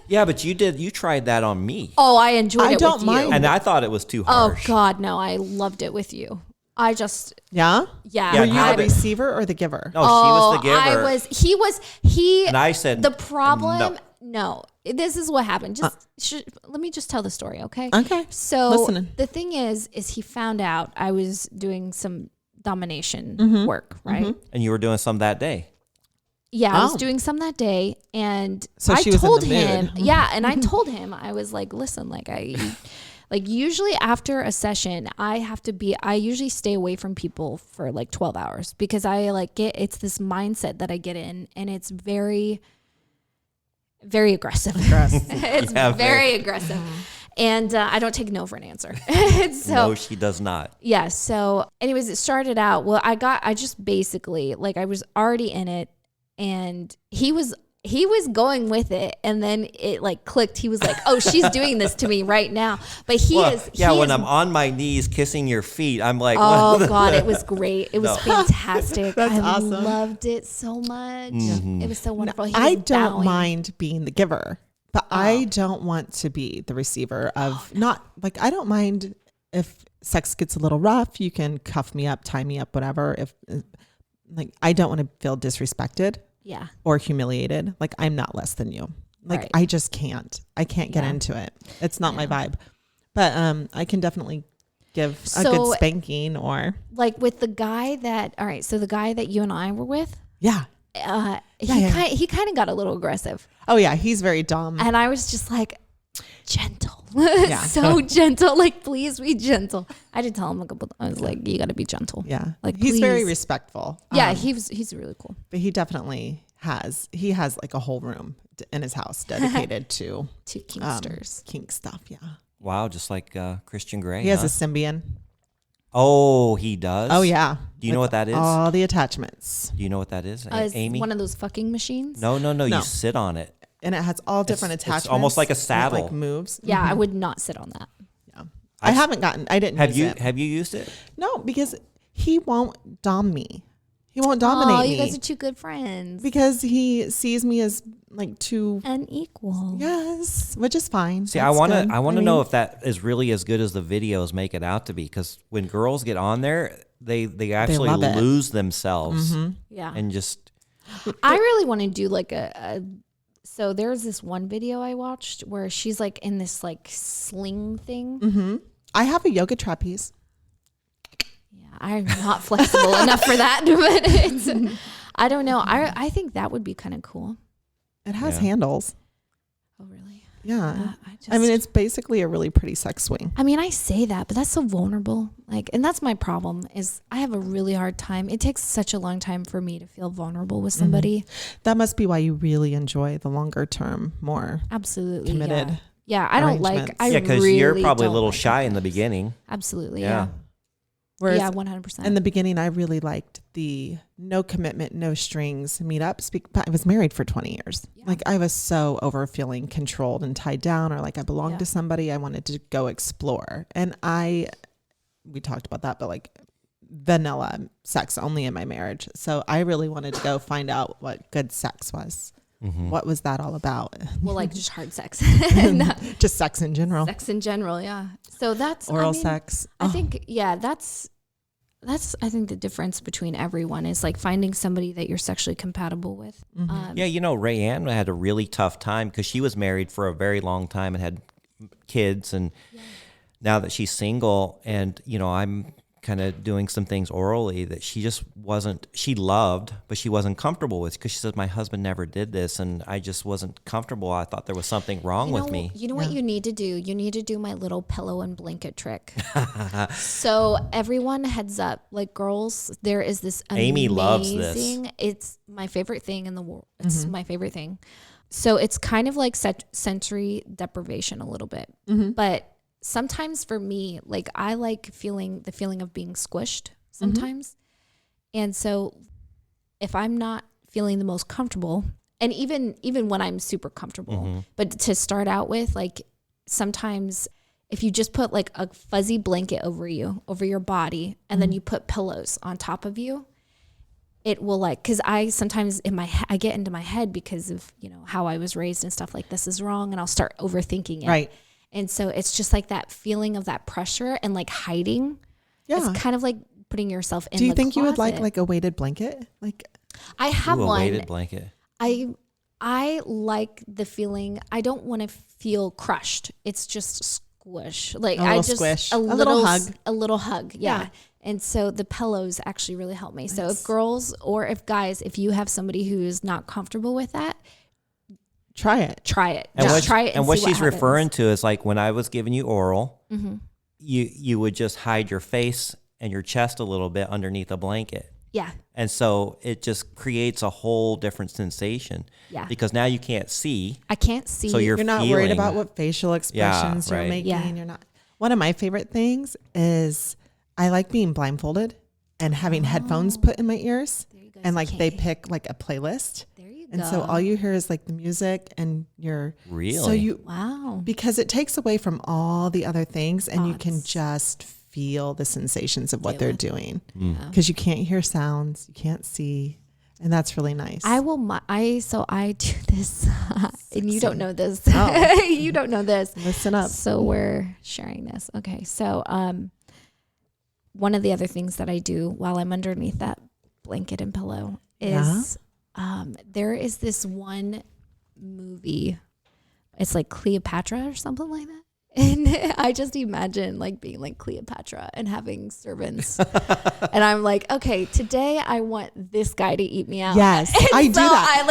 Speaker 4: Yeah, but you tried that on me.
Speaker 2: Oh, I enjoyed it
Speaker 1: don't
Speaker 2: with
Speaker 1: mind.
Speaker 2: you.
Speaker 4: And I thought it was too
Speaker 2: Oh
Speaker 4: harsh.
Speaker 2: God, no! I loved it with you. I just
Speaker 1: Yeah.
Speaker 2: yeah.
Speaker 1: Were you
Speaker 4: how
Speaker 1: the
Speaker 4: did-
Speaker 1: receiver or the giver?
Speaker 4: No, she was the giver.
Speaker 2: I was. He.
Speaker 4: And I said,
Speaker 2: the problem.
Speaker 4: no.
Speaker 2: No, this is what happened. Let me just tell the story, okay?
Speaker 1: Okay.
Speaker 2: So
Speaker 1: Listening.
Speaker 2: the thing is he found out I was doing some domination work, right?
Speaker 4: And you were doing some that day.
Speaker 2: Yeah, I was
Speaker 1: Oh.
Speaker 2: doing some that day, and
Speaker 1: So
Speaker 2: I
Speaker 1: she was in
Speaker 2: told
Speaker 1: the
Speaker 2: him,
Speaker 1: mood.
Speaker 2: yeah, and I told him, I was like, listen, like usually after a session, I usually stay away from people for like 12 hours because it's this mindset that I get in, and it's very, very aggressive. It's
Speaker 4: Yeah,
Speaker 2: very aggressive. And I don't take no for an answer. So
Speaker 4: No, she does not.
Speaker 2: yeah. So anyways, it started out, well, I just basically like, I was already in it, and he was going with it, and then it like clicked. He was like, oh, she's doing this to me right now. But
Speaker 4: when I'm on my knees kissing your feet, I'm like,
Speaker 2: oh
Speaker 4: what?
Speaker 2: God, it was great. It was fantastic.
Speaker 1: That's
Speaker 2: I
Speaker 1: awesome.
Speaker 2: loved it so much. It was so wonderful. He
Speaker 1: I
Speaker 2: was
Speaker 1: don't
Speaker 2: bowing.
Speaker 1: mind being the giver, but I don't want to be the receiver of not like, I don't mind if sex gets a little rough, you can cuff me up, tie me up, whatever. If like, I don't want to feel disrespected
Speaker 2: Yeah.
Speaker 1: or humiliated. Like I'm not less than you. Like
Speaker 2: Right.
Speaker 1: I just can't. I can't get
Speaker 2: Yeah.
Speaker 1: into it. It's not my vibe. But I can definitely give a
Speaker 2: So-
Speaker 1: good spanking or
Speaker 2: Like with the guy that, all right, so the guy that you and I were with,
Speaker 1: yeah.
Speaker 2: he kind of got a little aggressive.
Speaker 1: Oh yeah, he's very dumb.
Speaker 2: And I was just like, gentle.
Speaker 1: Yeah.
Speaker 2: So gentle. Like, please be gentle. I did tell him a couple. I was like, you got to be gentle.
Speaker 1: Yeah.
Speaker 2: Like,
Speaker 1: he's very
Speaker 2: please.
Speaker 1: respectful.
Speaker 2: Yeah, he's really cool.
Speaker 1: But he definitely has like a whole room in his house dedicated to
Speaker 2: Two kinksters.
Speaker 1: kink stuff. Yeah.
Speaker 4: Wow, just like Christian Grey.
Speaker 1: He has
Speaker 4: huh?
Speaker 1: a Symbian.
Speaker 4: Oh, he does?
Speaker 1: Oh yeah.
Speaker 4: Do you know what that is?
Speaker 1: All the attachments.
Speaker 4: Do you know what that is,
Speaker 2: Is
Speaker 4: Amy?
Speaker 2: one of those fucking machines?
Speaker 4: No.
Speaker 1: No.
Speaker 4: You sit on it.
Speaker 1: And it has all different
Speaker 4: It's
Speaker 1: attachments.
Speaker 4: almost like a
Speaker 1: and it,
Speaker 4: saddle.
Speaker 1: like moves.
Speaker 2: Yeah, I would not sit on that.
Speaker 1: Yeah. I didn't
Speaker 4: Have
Speaker 1: use
Speaker 4: you
Speaker 1: it.
Speaker 4: have you used it?
Speaker 1: No, because he won't dom me. He won't dominate
Speaker 2: Oh,
Speaker 1: me.
Speaker 2: you guys are two good friends.
Speaker 1: Because he sees me as like too
Speaker 2: Unequal.
Speaker 1: yes, which is fine.
Speaker 4: See,
Speaker 1: That's
Speaker 4: I want
Speaker 1: good.
Speaker 4: to know if that is really as good as the videos make it out to be, because when girls get on there, they actually
Speaker 1: love it.
Speaker 4: lose themselves
Speaker 2: Yeah.
Speaker 4: and just
Speaker 2: I really want to do like so there's this one video I watched where she's like in this like sling thing.
Speaker 1: I have a yoga trapeze.
Speaker 2: Yeah, I'm not flexible enough for that, but it's, I don't know. I think that would be kind of cool.
Speaker 1: It has
Speaker 4: Yeah.
Speaker 1: handles.
Speaker 2: Oh, really?
Speaker 1: Yeah.
Speaker 2: I
Speaker 1: I mean, it's basically a really pretty sex swing.
Speaker 2: I mean, I say that, but that's so vulnerable. Like, and that's my problem is I have a really hard time. It takes such a long time for me to feel vulnerable with somebody.
Speaker 1: That must be why you really enjoy the longer term, more
Speaker 2: Absolutely.
Speaker 1: committed.
Speaker 2: Yeah. Yeah, I don't like.
Speaker 1: arrangements.
Speaker 2: I
Speaker 4: yeah, because
Speaker 2: really
Speaker 4: you're probably a
Speaker 2: don't
Speaker 4: little
Speaker 2: like
Speaker 4: shy
Speaker 2: it.
Speaker 4: in the beginning.
Speaker 2: Absolutely.
Speaker 4: Yeah.
Speaker 2: Yeah.
Speaker 1: Whereas
Speaker 2: Yeah. 100%.
Speaker 1: in the beginning, I really liked the no commitment, no strings meetups. But I was married for 20 years.
Speaker 2: Yeah.
Speaker 1: Like I was so over feeling controlled and tied down, or like I belonged
Speaker 2: Yeah.
Speaker 1: to somebody. I wanted to go explore. And we talked about that, but like vanilla sex only in my marriage. So I really wanted to go find out what good sex was. What was that all about?
Speaker 2: well, like just hard sex.
Speaker 1: Just sex in general.
Speaker 2: Sex in general. Yeah. So that's
Speaker 1: Oral
Speaker 2: I mean,
Speaker 1: sex.
Speaker 2: I think, yeah, that's I think the difference between everyone is like finding somebody that you're sexually compatible with.
Speaker 4: Yeah, you know, Rayanne had a really tough time because she was married for a very long time and had kids, and now that she's single, and you know, I'm kind of doing some things orally that she just wasn't, she loved, but she wasn't comfortable with, because she said, my husband never did this, and I just wasn't comfortable. I thought there was something wrong with me.
Speaker 2: You know what you need to do? You need to do my little pillow and blanket trick. So everyone heads up, like girls, there is this amazing,
Speaker 4: Amy loves this.
Speaker 2: It's my favorite thing in the world. It's my favorite thing. So it's kind of like sensory deprivation a little bit, but sometimes for me, like I like the feeling of being squished sometimes. And so if I'm not feeling the most comfortable. And even when I'm super comfortable, but to start out with, like sometimes if you just put like a fuzzy blanket over your body, and then you put pillows on top of you, it will like, cause I sometimes I get into my head because of, how I was raised and stuff, like this is wrong. And I'll start overthinking it.
Speaker 1: Right.
Speaker 2: And so it's just like that feeling of that pressure and like hiding.
Speaker 1: Yeah.
Speaker 2: It's kind of like putting yourself in
Speaker 1: Do you
Speaker 2: the
Speaker 1: think
Speaker 2: closet.
Speaker 1: you would like a weighted blanket? Like
Speaker 2: I have
Speaker 4: a
Speaker 2: one.
Speaker 4: weighted blanket.
Speaker 2: I like the feeling. I don't want to feel crushed. It's just squish. Like
Speaker 1: squish.
Speaker 2: a
Speaker 1: little hug.
Speaker 2: A little hug. Yeah. And so the pillows actually really help me. So if girls or if guys, if you have somebody who is not comfortable with that,
Speaker 1: try it.
Speaker 2: try it.
Speaker 4: And
Speaker 2: Just try it.
Speaker 4: And what
Speaker 2: see
Speaker 4: she's
Speaker 2: happens.
Speaker 4: referring to is like when I was giving you oral, you would just hide your face and your chest a little bit underneath a blanket.
Speaker 2: Yeah.
Speaker 4: And so it just creates a whole different sensation.
Speaker 2: Yeah.
Speaker 4: Because now you can't see.
Speaker 2: I can't see.
Speaker 4: So you're
Speaker 1: not worried
Speaker 4: feeling-
Speaker 1: about what facial expressions
Speaker 4: right.
Speaker 1: you're making.
Speaker 2: Yeah.
Speaker 1: You're not. One of my favorite things is I like being blindfolded and having headphones put in my ears.
Speaker 2: There you go.
Speaker 1: And like they
Speaker 2: Okay.
Speaker 1: pick like a playlist.
Speaker 2: There you go.
Speaker 1: And so all you hear is like the music and you're
Speaker 4: Really?
Speaker 1: so you
Speaker 2: Wow.
Speaker 1: because it takes away from all the other things and you can
Speaker 2: Thoughts.
Speaker 1: just feel the sensations of what they're doing
Speaker 4: Mm.
Speaker 1: because you can't hear sounds, you can't see, and that's really nice.
Speaker 2: I do this, and you don't know this.
Speaker 1: Oh.
Speaker 2: You don't know this.
Speaker 1: Listen up.
Speaker 2: So we're sharing this. Okay. So, one of the other things that I do while I'm underneath that blanket and pillow is, there is this one movie. It's like Cleopatra or something like that. And I just imagine like being like Cleopatra and having servants. And I'm like, okay, today I want this guy to eat me out.
Speaker 1: Yes,
Speaker 2: And
Speaker 1: I do
Speaker 2: so
Speaker 1: that.
Speaker 2: I'm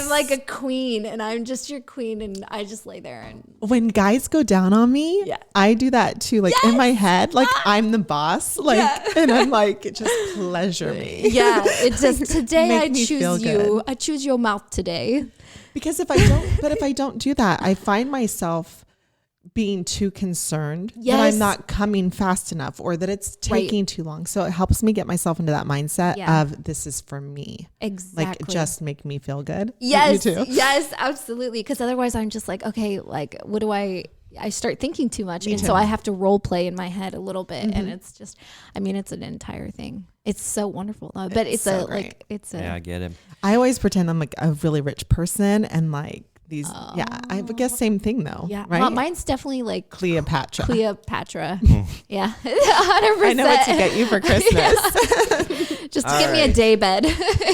Speaker 2: like a queen, and I'm just your queen, and I just lay there and
Speaker 1: When guys go down on me,
Speaker 2: Yeah.
Speaker 1: I do that too. Like in my head, like I'm the boss. Like,
Speaker 2: Yeah.
Speaker 1: and I'm like, just pleasure me.
Speaker 2: yeah, it just today
Speaker 1: Make
Speaker 2: I
Speaker 1: me feel
Speaker 2: choose you.
Speaker 1: good.
Speaker 2: I choose your mouth today.
Speaker 1: Because if I don't do that, I find myself being too concerned that
Speaker 2: Yes.
Speaker 1: I'm not coming fast enough or that it's taking too long. So it helps me get myself into that mindset
Speaker 2: Yeah.
Speaker 1: of this is for me.
Speaker 2: Exactly.
Speaker 1: Like just make me feel good.
Speaker 2: Yes,
Speaker 1: You too.
Speaker 2: yes, absolutely. Because otherwise, I'm just like, okay, like, what do I start thinking too much, and
Speaker 1: too.
Speaker 2: so I have to role play in my head a little bit, and it's just, I mean, it's an entire thing. It's so wonderful, though. But it's
Speaker 1: so
Speaker 2: a
Speaker 1: great.
Speaker 2: like, it's a
Speaker 4: Yeah, I get it.
Speaker 1: I always pretend I'm like a really rich person and like these, I guess same thing though.
Speaker 2: yeah.
Speaker 1: Right.
Speaker 2: Well, mine's definitely like
Speaker 1: Cleopatra.
Speaker 2: Cleopatra. Yeah, 100%.
Speaker 1: I know what to get you for Christmas.
Speaker 2: Just to give me a day bed.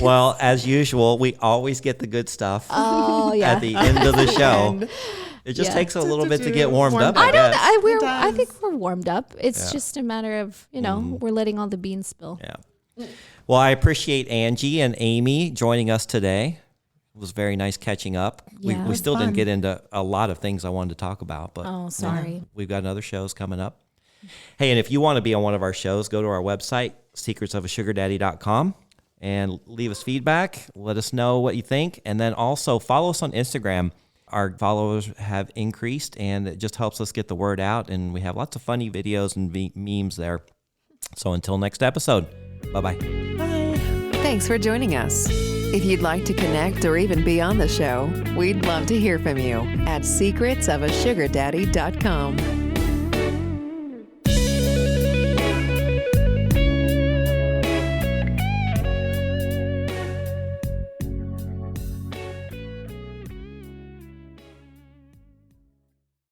Speaker 4: Well, as usual, we always get the good stuff
Speaker 2: Oh yeah.
Speaker 4: at the end of the show.
Speaker 1: And
Speaker 4: It just
Speaker 2: Yeah.
Speaker 4: takes a little bit to get warmed up,
Speaker 1: Warmed
Speaker 4: I
Speaker 1: up.
Speaker 4: guess.
Speaker 2: I
Speaker 1: does.
Speaker 2: think we're warmed up. It's
Speaker 4: Yeah.
Speaker 2: just a matter of, we're letting all the beans spill.
Speaker 4: Yeah. Well, I appreciate Angie and Amy joining us today. It was very nice catching up.
Speaker 2: Yeah. It
Speaker 4: We
Speaker 2: was
Speaker 4: still didn't
Speaker 1: fun.
Speaker 4: get into a lot of things I wanted to talk about, but
Speaker 2: Oh, sorry.
Speaker 4: we've got other shows coming up. Hey, and if you want to be on one of our shows, go to our website, secretsofasugardaddy.com, and leave us feedback. Let us know what you think. And then also follow us on Instagram. Our followers have increased, and it just helps us get the word out. And we have lots of funny videos and memes there. So until next episode, bye-bye.
Speaker 3: Thanks for joining us. If you'd like to connect or even be on the show, we'd love to hear from you at secretsofasugardaddy.com.